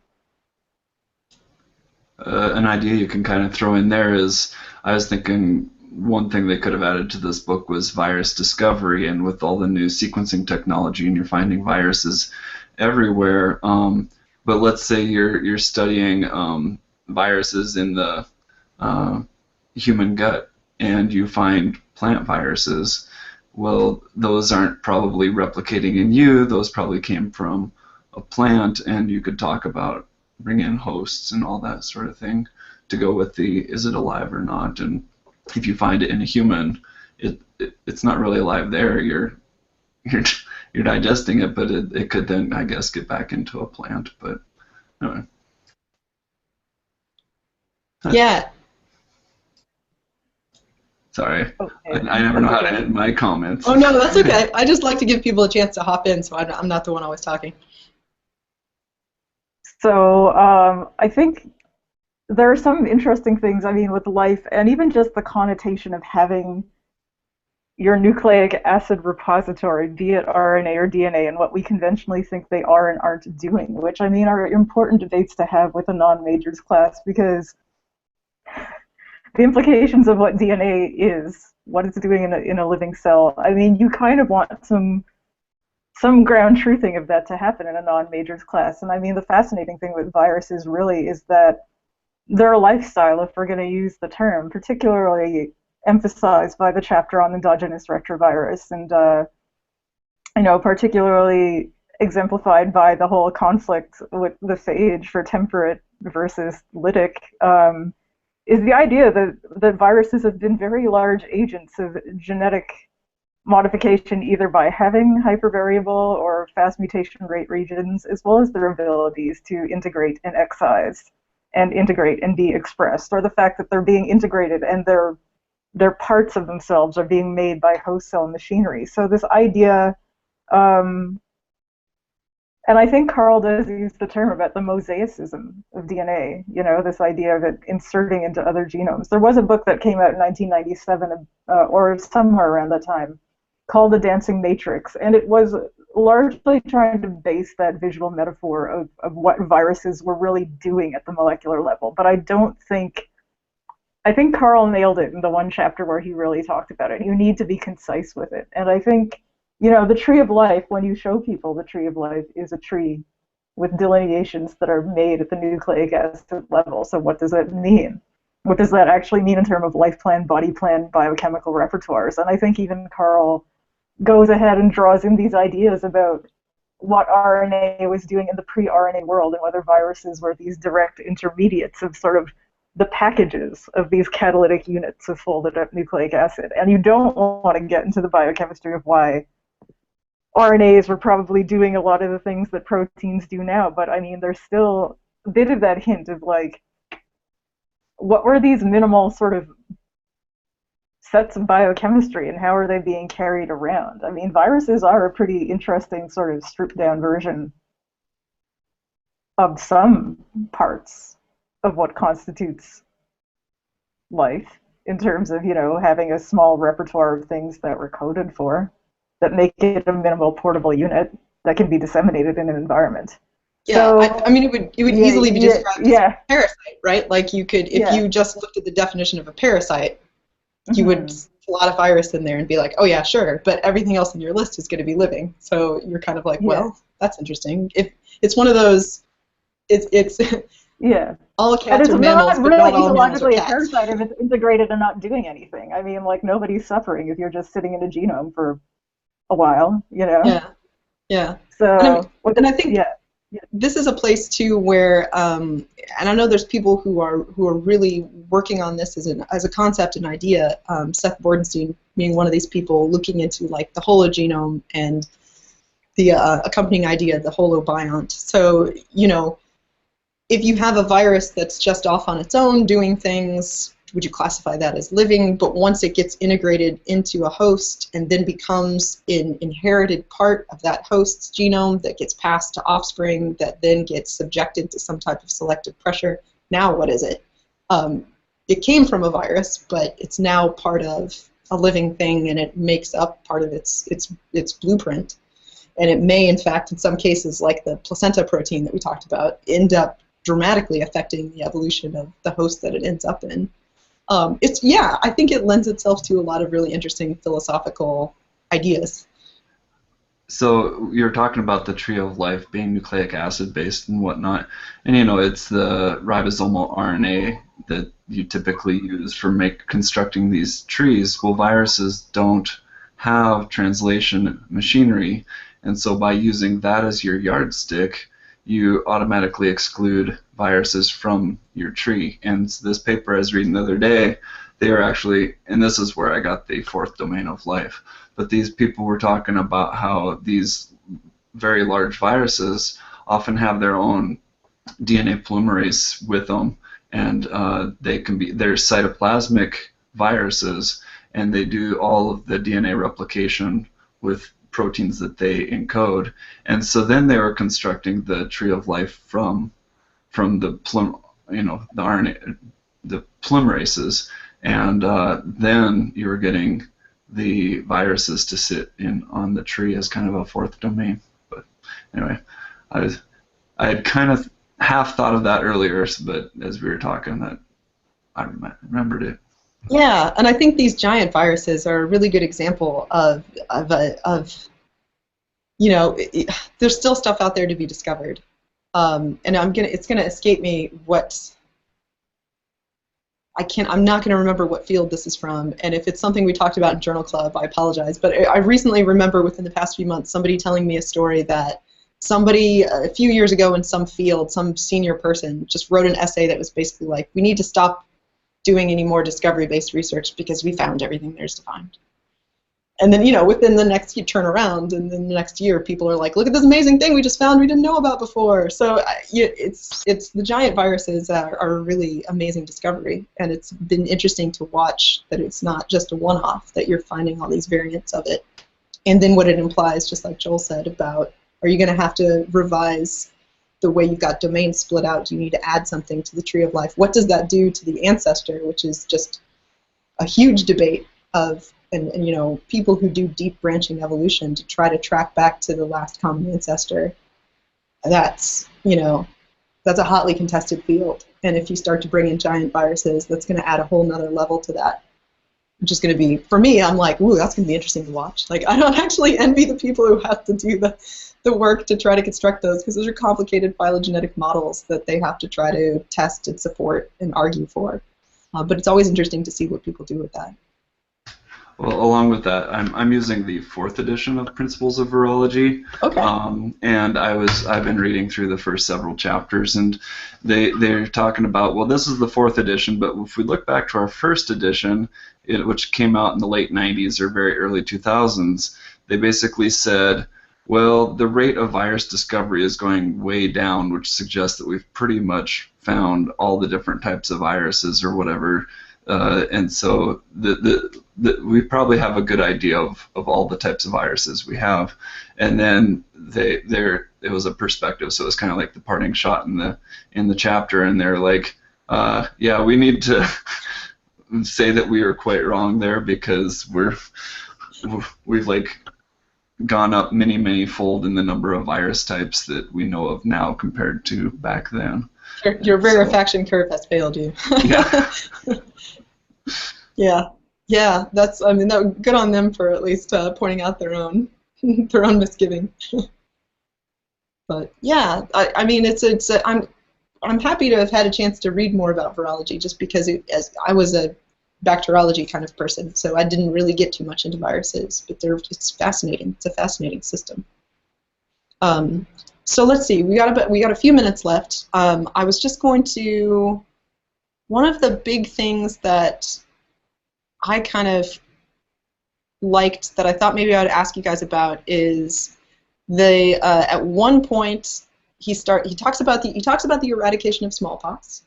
An idea you can kind of throw in there is, I was thinking one thing they could have added to this book was virus discovery, and with all the new sequencing technology and you're finding viruses everywhere, but let's say you're studying viruses in the human gut and you find plant viruses. Well, those aren't probably replicating in you, those probably came from a plant, and you could talk about bring in hosts and all that sort of thing to go with the is it alive or not. And if you find it in a human, it's not really alive there. You're digesting it, but it could then, I guess, get back into a plant. But anyway. Yeah. Sorry, Okay. I never know how to end my comments. Oh, no, that's okay. I just like to give people a chance to hop in, so I'm not the one always talking. So I think there are some interesting things, I mean, with life, and even just the connotation of having your nucleic acid repository, be it RNA or DNA, and what we conventionally think they are and aren't doing, which, I mean, are important debates to have with a non-majors class, because the implications of what DNA is, what it's doing in a living cell, I mean, you kind of want some ground truthing of that to happen in a non-majors class. And I mean, the fascinating thing with viruses really is that they're a lifestyle, if we're going to use the term, particularly emphasized by the chapter on endogenous retrovirus, and particularly exemplified by the whole conflict with the phage for temperate versus lytic, is the idea that viruses have been very large agents of genetic modification, either by having hypervariable or fast mutation rate regions, as well as their abilities to integrate and excise and integrate and be expressed, or the fact that they're being integrated and their parts of themselves are being made by host cell machinery. So this idea, and I think Carl does use the term about the mosaicism of DNA, this idea of it inserting into other genomes. There was a book that came out in 1997, or somewhere around that time, called The Dancing Matrix, and it was largely trying to base that visual metaphor of what viruses were really doing at the molecular level. But I think Carl nailed it in the one chapter where he really talked about it. You need to be concise with it. And I think, the tree of life, when you show people the tree of life is a tree with delineations that are made at the nucleic acid level. So what does that mean? What does that actually mean in terms of life plan, body plan, biochemical repertoires? And I think even Carl goes ahead and draws in these ideas about what RNA was doing in the pre-RNA world, and whether viruses were these direct intermediates of sort of the packages of these catalytic units of folded up nucleic acid. And you don't want to get into the biochemistry of why RNAs were probably doing a lot of the things that proteins do now, but I mean, there's still a bit of that hint of like, what were these minimal sort of sets of biochemistry, and how are they being carried around? I mean, viruses are a pretty interesting sort of stripped down version of some parts of what constitutes life, in terms of, having a small repertoire of things that we're coded for, that make it a minimal portable unit that can be disseminated in an environment. Yeah, So, I mean, it would easily be described as a parasite, right? Like you could, if you just looked at the definition of a parasite, you would pull out a virus in there and be like, oh yeah, sure, but everything else in your list is going to be living. So you're kind of like, well, that's interesting. If it's one of those, it's all cats are mammals, but not all mammals are etiologically cats. a parasite if it's integrated and not doing anything. I mean, like, nobody's suffering if you're just sitting in a genome for a while, Yeah. Yeah. So, And I think yeah. this is a place too where, and I know there's people who are really working on this as a concept and idea. Seth Bordenstein being one of these people looking into like the hologenome and the accompanying idea, the holobiont. So if you have a virus that's just off on its own doing things, would you classify that as living? But once it gets integrated into a host and then becomes an inherited part of that host's genome that gets passed to offspring that then gets subjected to some type of selective pressure, now what is it? It came from a virus, but it's now part of a living thing, and it makes up part of its blueprint. And it may, in fact, in some cases, like the placenta protein that we talked about, end up dramatically affecting the evolution of the host that it ends up in. I think it lends itself to a lot of really interesting philosophical ideas. So you're talking about the tree of life being nucleic acid based and whatnot, and it's the ribosomal RNA that you typically use for constructing these trees. Well, viruses don't have translation machinery, and so by using that as your yardstick, you automatically exclude viruses from your tree. And this paper I was reading the other day, they are actually, and this is where I got the fourth domain of life, but these people were talking about how these very large viruses often have their own DNA polymerase with them, and they're cytoplasmic viruses, and they do all of the DNA replication with proteins that they encode. And so then they were constructing the tree of life from the RNA, the polymerases, and then you were getting the viruses to sit on the tree as kind of a fourth domain. But anyway, I had kind of half thought of that earlier, but as we were talking, that I remembered it. Yeah, and I think these giant viruses are a really good example of there's still stuff out there to be discovered, and it's gonna escape me I'm not gonna remember what field this is from, and if it's something we talked about in Journal Club, I apologize. But I recently remember within the past few months somebody telling me a story that somebody a few years ago in some field, some senior person just wrote an essay that was basically like, we need to stop doing any more discovery-based research because we found everything there's to find. And then, within the next, you turn around, and then the next year, people are like, look at this amazing thing we just found we didn't know about before. So it's the giant viruses are a really amazing discovery, and it's been interesting to watch that it's not just a one-off, that you're finding all these variants of it. And then what it implies, just like Joel said, about are you going to have to revise the way you've got domains split out? Do you need to add something to the tree of life? What does that do to the ancestor, which is just a huge debate of, and people who do deep branching evolution to try to track back to the last common ancestor. That's a hotly contested field, and if you start to bring in giant viruses, that's going to add a whole nother level to that, which is going to be, for me, I'm like, ooh, that's going to be interesting to watch. Like, I don't actually envy the people who have to do the work to try to construct those, because those are complicated phylogenetic models that they have to try to test and support and argue for. But it's always interesting to see what people do with that. Well, along with that, I'm using the 4th edition of Principles of Virology. Okay. And I've been reading through the first several chapters, and they're talking about, well, this is the 4th edition, but if we look back to our 1st edition, which came out in the late 90s or very early 2000s, they basically said, well, the rate of virus discovery is going way down, which suggests that we've pretty much found all the different types of viruses or whatever. And so we probably have a good idea of all the types of viruses we have. And then it was a perspective, so it was kind of like the parting shot in the chapter, and they're like, yeah, we need to say that we were quite wrong there, because we've like gone up many fold in the number of virus types that we know of now compared to back then. Your rarefaction curve has failed you. Yeah. Yeah. That's, good on them for at least pointing out their own misgiving. But yeah, I'm happy to have had a chance to read more about virology, just because as I was a bacteriology kind of person, so I didn't really get too much into viruses, but it's fascinating. It's a fascinating system. So let's see. We got a few minutes left. I was just going to. One of the big things that I kind of liked that I thought maybe I would ask you guys about is the at one point he talks about the eradication of smallpox.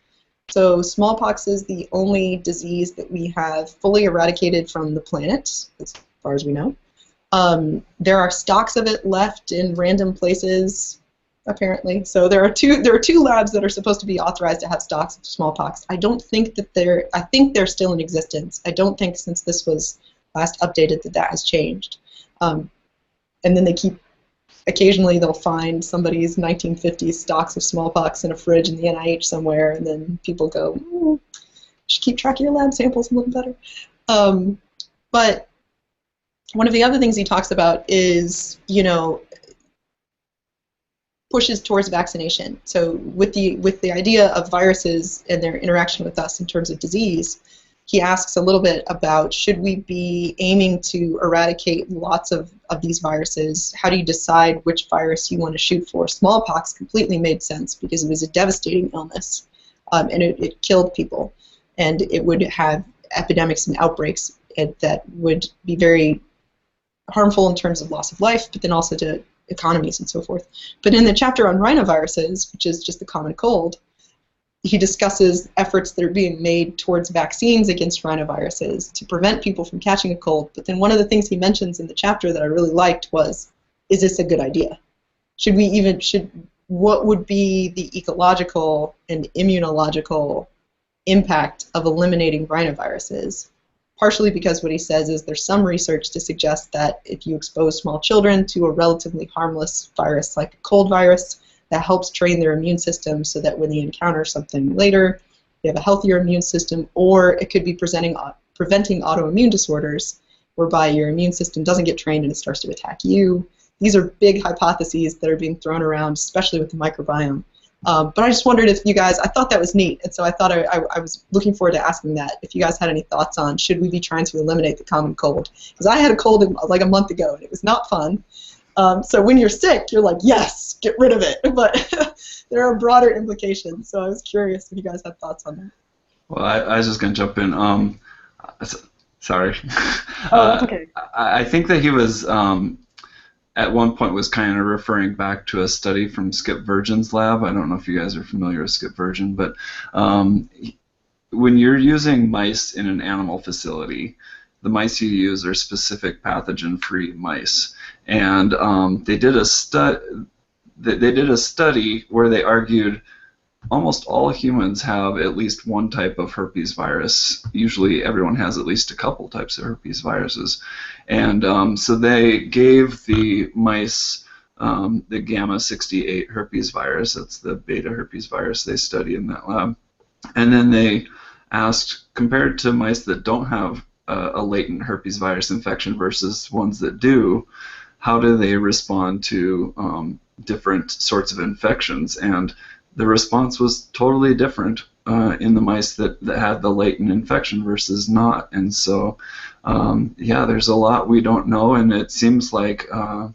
So smallpox is the only disease that we have fully eradicated from the planet, as far as we know. There are stocks of it left in random places, apparently. So there are two labs that are supposed to be authorized to have stocks of smallpox. I don't think that I think they're still in existence. I don't think since this was last updated that has changed. And then occasionally they'll find somebody's 1950s stocks of smallpox in a fridge in the NIH somewhere, and then people go, you should keep track of your lab samples a little better. But one of the other things he talks about is, pushes towards vaccination. So with the idea of viruses and their interaction with us in terms of disease, he asks a little bit about, should we be aiming to eradicate lots of these viruses? How do you decide which virus you want to shoot for? Smallpox completely made sense because it was a devastating illness, and it killed people, and it would have epidemics and outbreaks that would be very harmful in terms of loss of life, but then also to economies and so forth. But in the chapter on rhinoviruses, which is just the common cold, he discusses efforts that are being made towards vaccines against rhinoviruses to prevent people from catching a cold. But then one of the things he mentions in the chapter that I really liked was, is this a good idea? What would be the ecological and immunological impact of eliminating rhinoviruses? Partially because what he says is there's some research to suggest that if you expose small children to a relatively harmless virus like a cold virus, that helps train their immune system so that when they encounter something later, they have a healthier immune system, or it could be preventing autoimmune disorders, whereby your immune system doesn't get trained and it starts to attack you. These are big hypotheses that are being thrown around, especially with the microbiome. But I just wondered if you guys, I thought that was neat, and so I thought I was looking forward to asking that, if you guys had any thoughts on, should we be trying to eliminate the common cold? Because I had a cold like a month ago, and it was not fun. So when you're sick, you're like, yes, get rid of it. But there are broader implications, so I was curious if you guys had thoughts on that. Well, I was just going to jump in. Sorry. Oh, that's okay. I think that he was, at one point, was kind of referring back to a study from Skip Virgin's lab. I don't know if you guys are familiar with Skip Virgin, but when you're using mice in an animal facility, the mice you use are specific pathogen-free mice. And they did a study where they argued almost all humans have at least one type of herpes virus. Usually everyone has at least a couple types of herpes viruses. And so they gave the mice the gamma 68 herpes virus. That's the beta herpes virus they study in that lab. And then they asked, compared to mice that don't have a latent herpes virus infection versus ones that do, how do they respond to different sorts of infections? And the response was totally different in the mice that had the latent infection versus not. And so, yeah, there's a lot we don't know, and it seems like I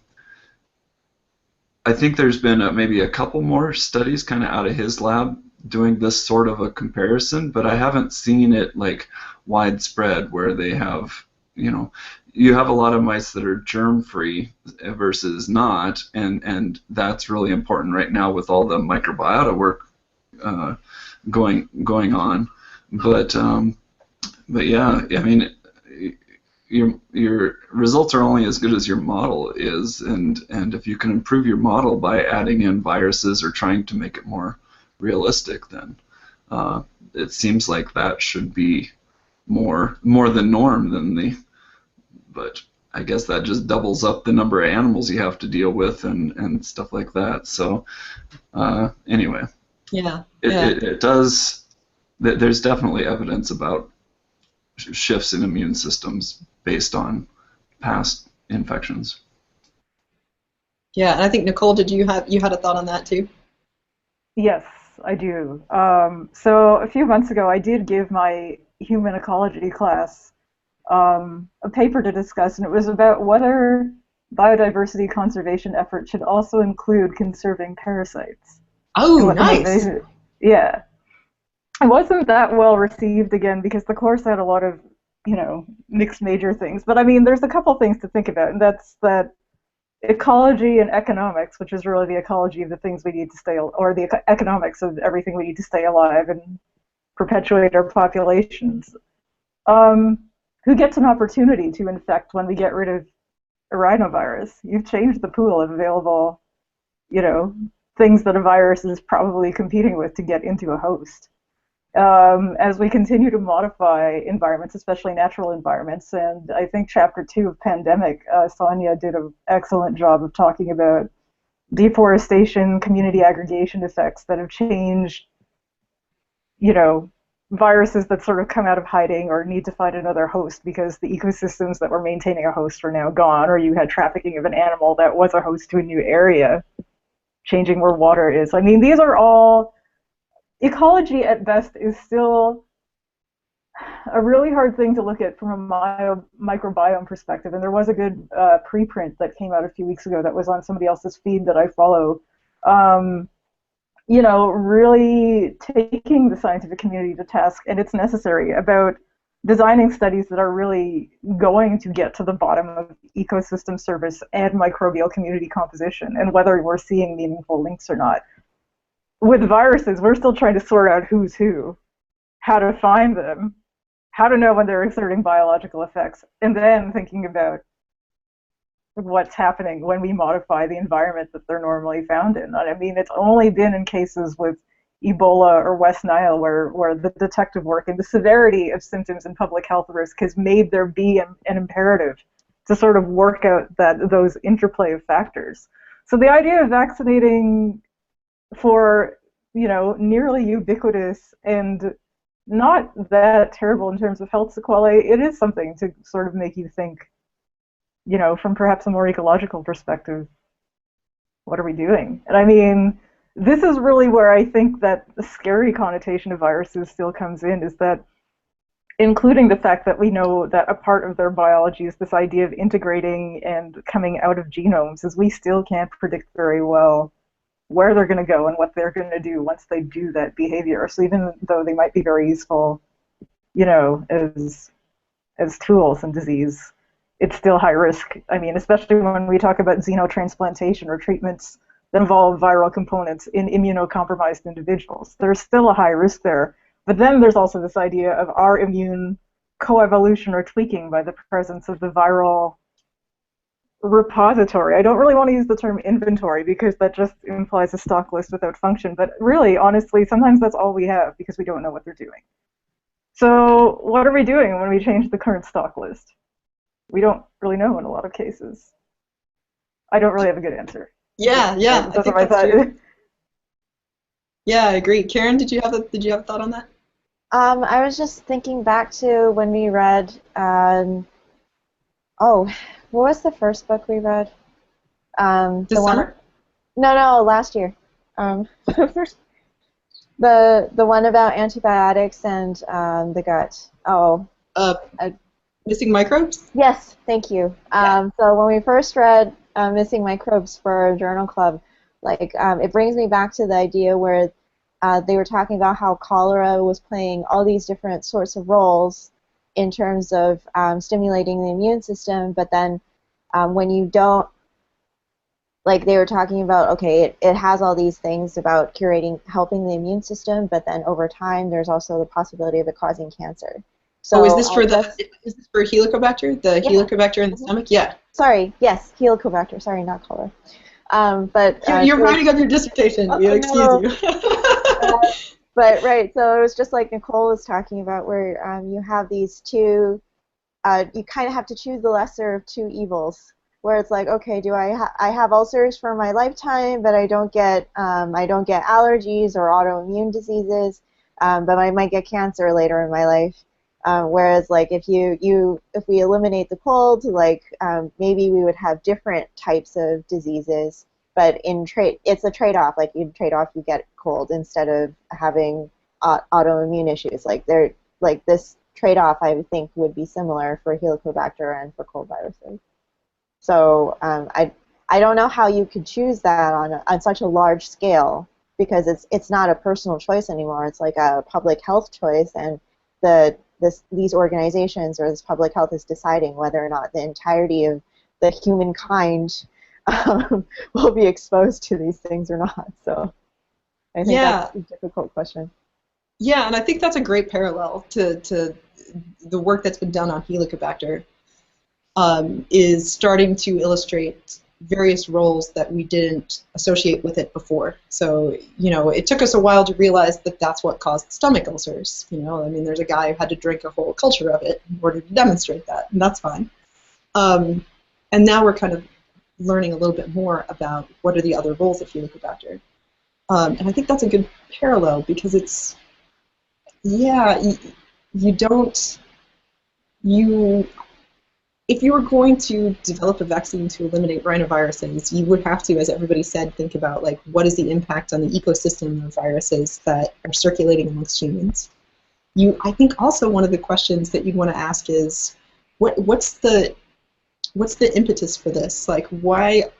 think there's been maybe a couple more studies kind of out of his lab doing this sort of a comparison, but I haven't seen it like widespread where they have, you have a lot of mice that are germ-free versus not, and that's really important right now with all the microbiota work going on. But yeah, I mean, your results are only as good as your model is, and if you can improve your model by adding in viruses or trying to make it more realistic, then it seems like that should be more the norm than the. But I guess that just doubles up the number of animals you have to deal with and stuff like that. So anyway, yeah, it does. There's definitely evidence about shifts in immune systems based on past infections. Yeah, and I think Nicole, you had a thought on that too? Yes, I do. So a few months ago, I did give my human ecology class a paper to discuss, and it was about whether biodiversity conservation effort should also include conserving parasites. Oh, nice. Yeah. It wasn't that well received again because the course had a lot of, mixed major things. But I mean, there's a couple things to think about, and that's that ecology and economics, which is really the ecology of the things we need to stay, or the economics of everything we need to stay alive and perpetuate our populations, who gets an opportunity to infect when we get rid of a rhinovirus? You've changed the pool of available, things that a virus is probably competing with to get into a host. As we continue to modify environments, especially natural environments, and I think Chapter 2 of Pandemic, Sonia did an excellent job of talking about deforestation, community aggregation effects that have changed, viruses that sort of come out of hiding or need to find another host because the ecosystems that were maintaining a host are now gone, or you had trafficking of an animal that was a host to a new area, changing where water is. I mean, these are all, ecology at best is still a really hard thing to look at from a microbiome perspective, and there was a good preprint that came out a few weeks ago that was on somebody else's feed that I follow, really taking the scientific community to task, and it's necessary, about designing studies that are really going to get to the bottom of ecosystem service and microbial community composition, and whether we're seeing meaningful links or not. With viruses, we're still trying to sort out who's who, how to find them, how to know when they're exerting biological effects, and then thinking about what's happening when we modify the environment that they're normally found in. I mean, it's only been in cases with Ebola or West Nile where the detective work and the severity of symptoms and public health risk has made there be an imperative to sort of work out those interplay of factors. So the idea of vaccinating for, nearly ubiquitous and not that terrible in terms of health sequelae, it is something to sort of make you think, from perhaps a more ecological perspective, what are we doing? And I mean, this is really where I think that the scary connotation of viruses still comes in, is that including the fact that we know that a part of their biology is this idea of integrating and coming out of genomes, is we still can't predict very well where they're going to go and what they're going to do once they do that behavior. So even though they might be very useful, as tools in disease, it's still high risk. I mean, especially when we talk about xenotransplantation or treatments that involve viral components in immunocompromised individuals. There's still a high risk there. But then there's also this idea of our immune coevolution or tweaking by the presence of the viral repository. I don't really want to use the term inventory because that just implies a stock list without function. But really, honestly, sometimes that's all we have because we don't know what they're doing. So what are we doing when we change the current stock list? We don't really know in a lot of cases. I don't really have a good answer. Yeah. I think that's true. Yeah, I agree. Karen, did you have a thought on that? I was just thinking back to when we read, what was the first book we read? This summer? No, last year. The one about antibiotics and the gut. Missing Microbes? Yes, thank you. So when we first read Missing Microbes for our journal club, it brings me back to the idea where they were talking about how cholera was playing all these different sorts of roles in terms of stimulating the immune system, but then when you don't, they were talking about, okay, it has all these things about helping the immune system, but then over time there's also the possibility of it causing cancer. So is this for Helicobacter? The Helicobacter in the stomach? Yeah. Sorry, yes, Helicobacter. Sorry, not cholera. But you're writing up your dissertation. We'll excuse you. But right, so it was just like Nicole was talking about, where you have these two. You kind of have to choose the lesser of two evils. Where it's like, okay, I have ulcers for my lifetime, but I don't get allergies or autoimmune diseases, but I might get cancer later in my life. Whereas, if we eliminate the cold, maybe we would have different types of diseases. But it's a trade-off. You trade off, you get cold instead of having autoimmune issues. This trade-off, I would think, would be similar for Helicobacter and for cold viruses. So I don't know how you could choose that on such a large scale, because it's not a personal choice anymore. It's like a public health choice, and these organizations or this public health is deciding whether or not the entirety of the humankind will be exposed to these things or not. So I think that's a difficult question. Yeah, and I think that's a great parallel to the work that's been done on Helicobacter, is starting to illustrate various roles that we didn't associate with it before. So, it took us a while to realize that that's what caused stomach ulcers. I mean, there's a guy who had to drink a whole culture of it in order to demonstrate that, and that's fine. And now we're kind of learning a little bit more about what are the other roles of Helicobacter. And I think that's a good parallel, because it's, if you were going to develop a vaccine to eliminate rhinoviruses, you would have to, as everybody said, think about, like, what is the impact on the ecosystem of viruses that are circulating amongst humans. I think also one of the questions that you'd want to ask is, what's the impetus for this? Like, why?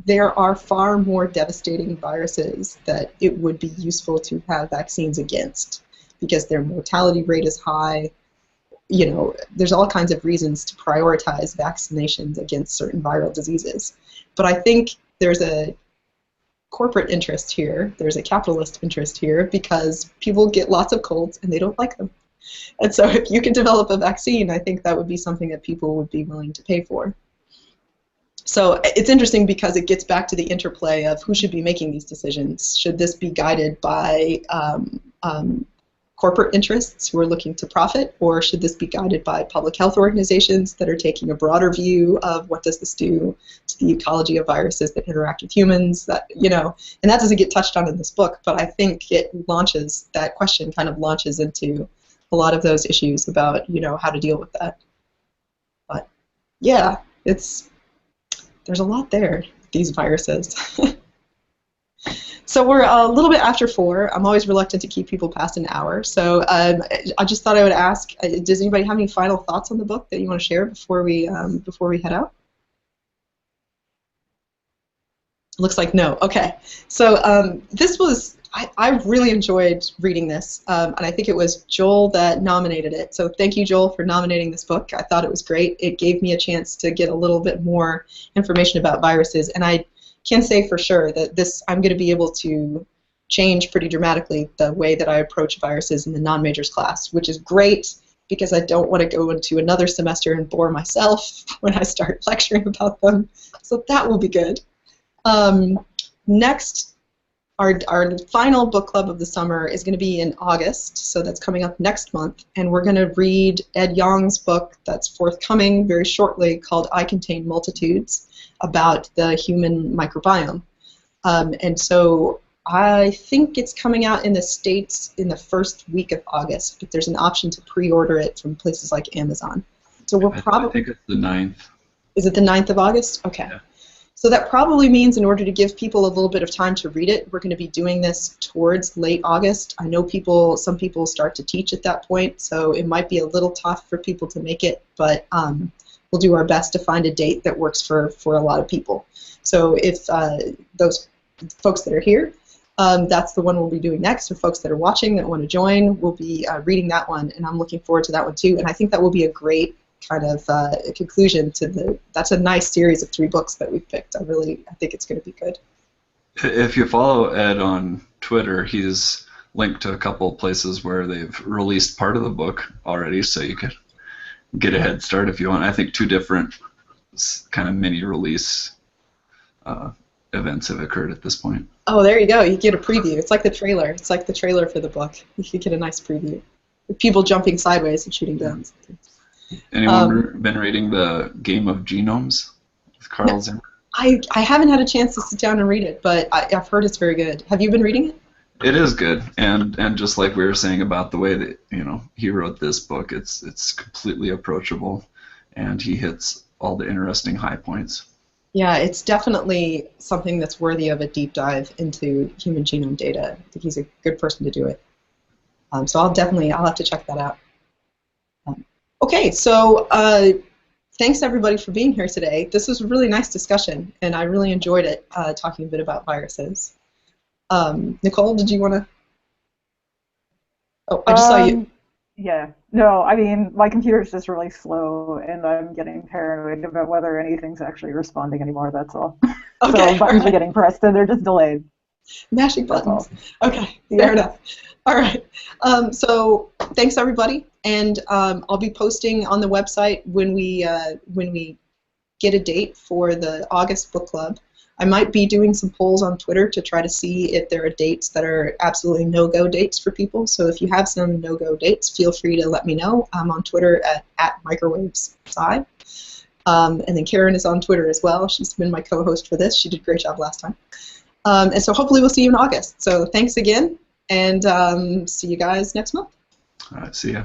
There are far more devastating viruses that it would be useful to have vaccines against, because their mortality rate is high. There's all kinds of reasons to prioritize vaccinations against certain viral diseases. But I think there's a corporate interest here, there's a capitalist interest here, because people get lots of colds and they don't like them. And so if you can develop a vaccine, I think that would be something that people would be willing to pay for. So it's interesting, because it gets back to the interplay of who should be making these decisions. Should this be guided by corporate interests who are looking to profit, or should this be guided by public health organizations that are taking a broader view of what does this do to the ecology of viruses that interact with humans? And that doesn't get touched on in this book, but I think that question kind of launches into a lot of those issues about how to deal with that. But yeah, there's a lot there, these viruses. So we're a little bit after 4. I'm always reluctant to keep people past an hour. So I just thought I would ask, does anybody have any final thoughts on the book that you want to share before we head out? Looks like no. Okay. So this was, I really enjoyed reading this, and I think it was Joel that nominated it. So thank you, Joel, for nominating this book. I thought it was great. It gave me a chance to get a little bit more information about viruses, and I can say for sure that I'm going to be able to change pretty dramatically the way that I approach viruses in the non-majors class, which is great, because I don't want to go into another semester and bore myself when I start lecturing about them. So that will be good. Next, our final book club of the summer is going to be in August, so that's coming up next month, and we're going to read Ed Yong's book that's forthcoming very shortly, called I Contain Multitudes, about the human microbiome. And so I think it's coming out in the States in the first week of August, but there's an option to pre-order it from places like Amazon. So we're probably... I think it's the 9th. Is it the 9th of August? Okay. Yeah. So that probably means, in order to give people a little bit of time to read it, we're going to be doing this towards late August. I know some people start to teach at that point, so it might be a little tough for people to make it, but we'll do our best to find a date that works for a lot of people. So if those folks that are here, that's the one we'll be doing next. For folks that are watching that want to join, we'll be reading that one, and I'm looking forward to that one too. And I think that will be a great kind of conclusion to that's a nice series of 3 books that we've picked. I think it's going to be good. If you follow Ed on Twitter, he's linked to a couple places where they've released part of the book already, so you could get a head start if you want. I think 2 different kind of mini release events have occurred at this point. Oh, there you go. You get a preview. It's like the trailer. It's like the trailer for the book. You could get a nice preview with people jumping sideways and shooting guns. Anyone been reading the Game of Genomes with Carl Zimmer? I haven't had a chance to sit down and read it, but I've heard it's very good. Have you been reading it? It is good, and just like we were saying about the way that he wrote this book, it's completely approachable, and he hits all the interesting high points. Yeah, it's definitely something that's worthy of a deep dive into human genome data. I think he's a good person to do it. So I'll have to check that out. Okay, so thanks everybody for being here today. This was a really nice discussion, and I really enjoyed it, talking a bit about viruses. Nicole, did you want to? Oh, I just saw you. Yeah. No, I mean, my computer's just really slow, and I'm getting paranoid about whether anything's actually responding anymore, that's all. Okay, So buttons are getting pressed, and they're just delayed. Mashing That's buttons. all. Okay, fair enough. All right. So thanks everybody, and I'll be posting on the website when we get a date for the August book club. I might be doing some polls on Twitter to try to see if there are dates that are absolutely no-go dates for people. So if you have some no-go dates, feel free to let me know. I'm on Twitter at microbes. And then Karen is on Twitter as well. She's been my co-host for this. She did a great job last time. And so hopefully we'll see you in August. So thanks again, and see you guys next month. All right, see ya.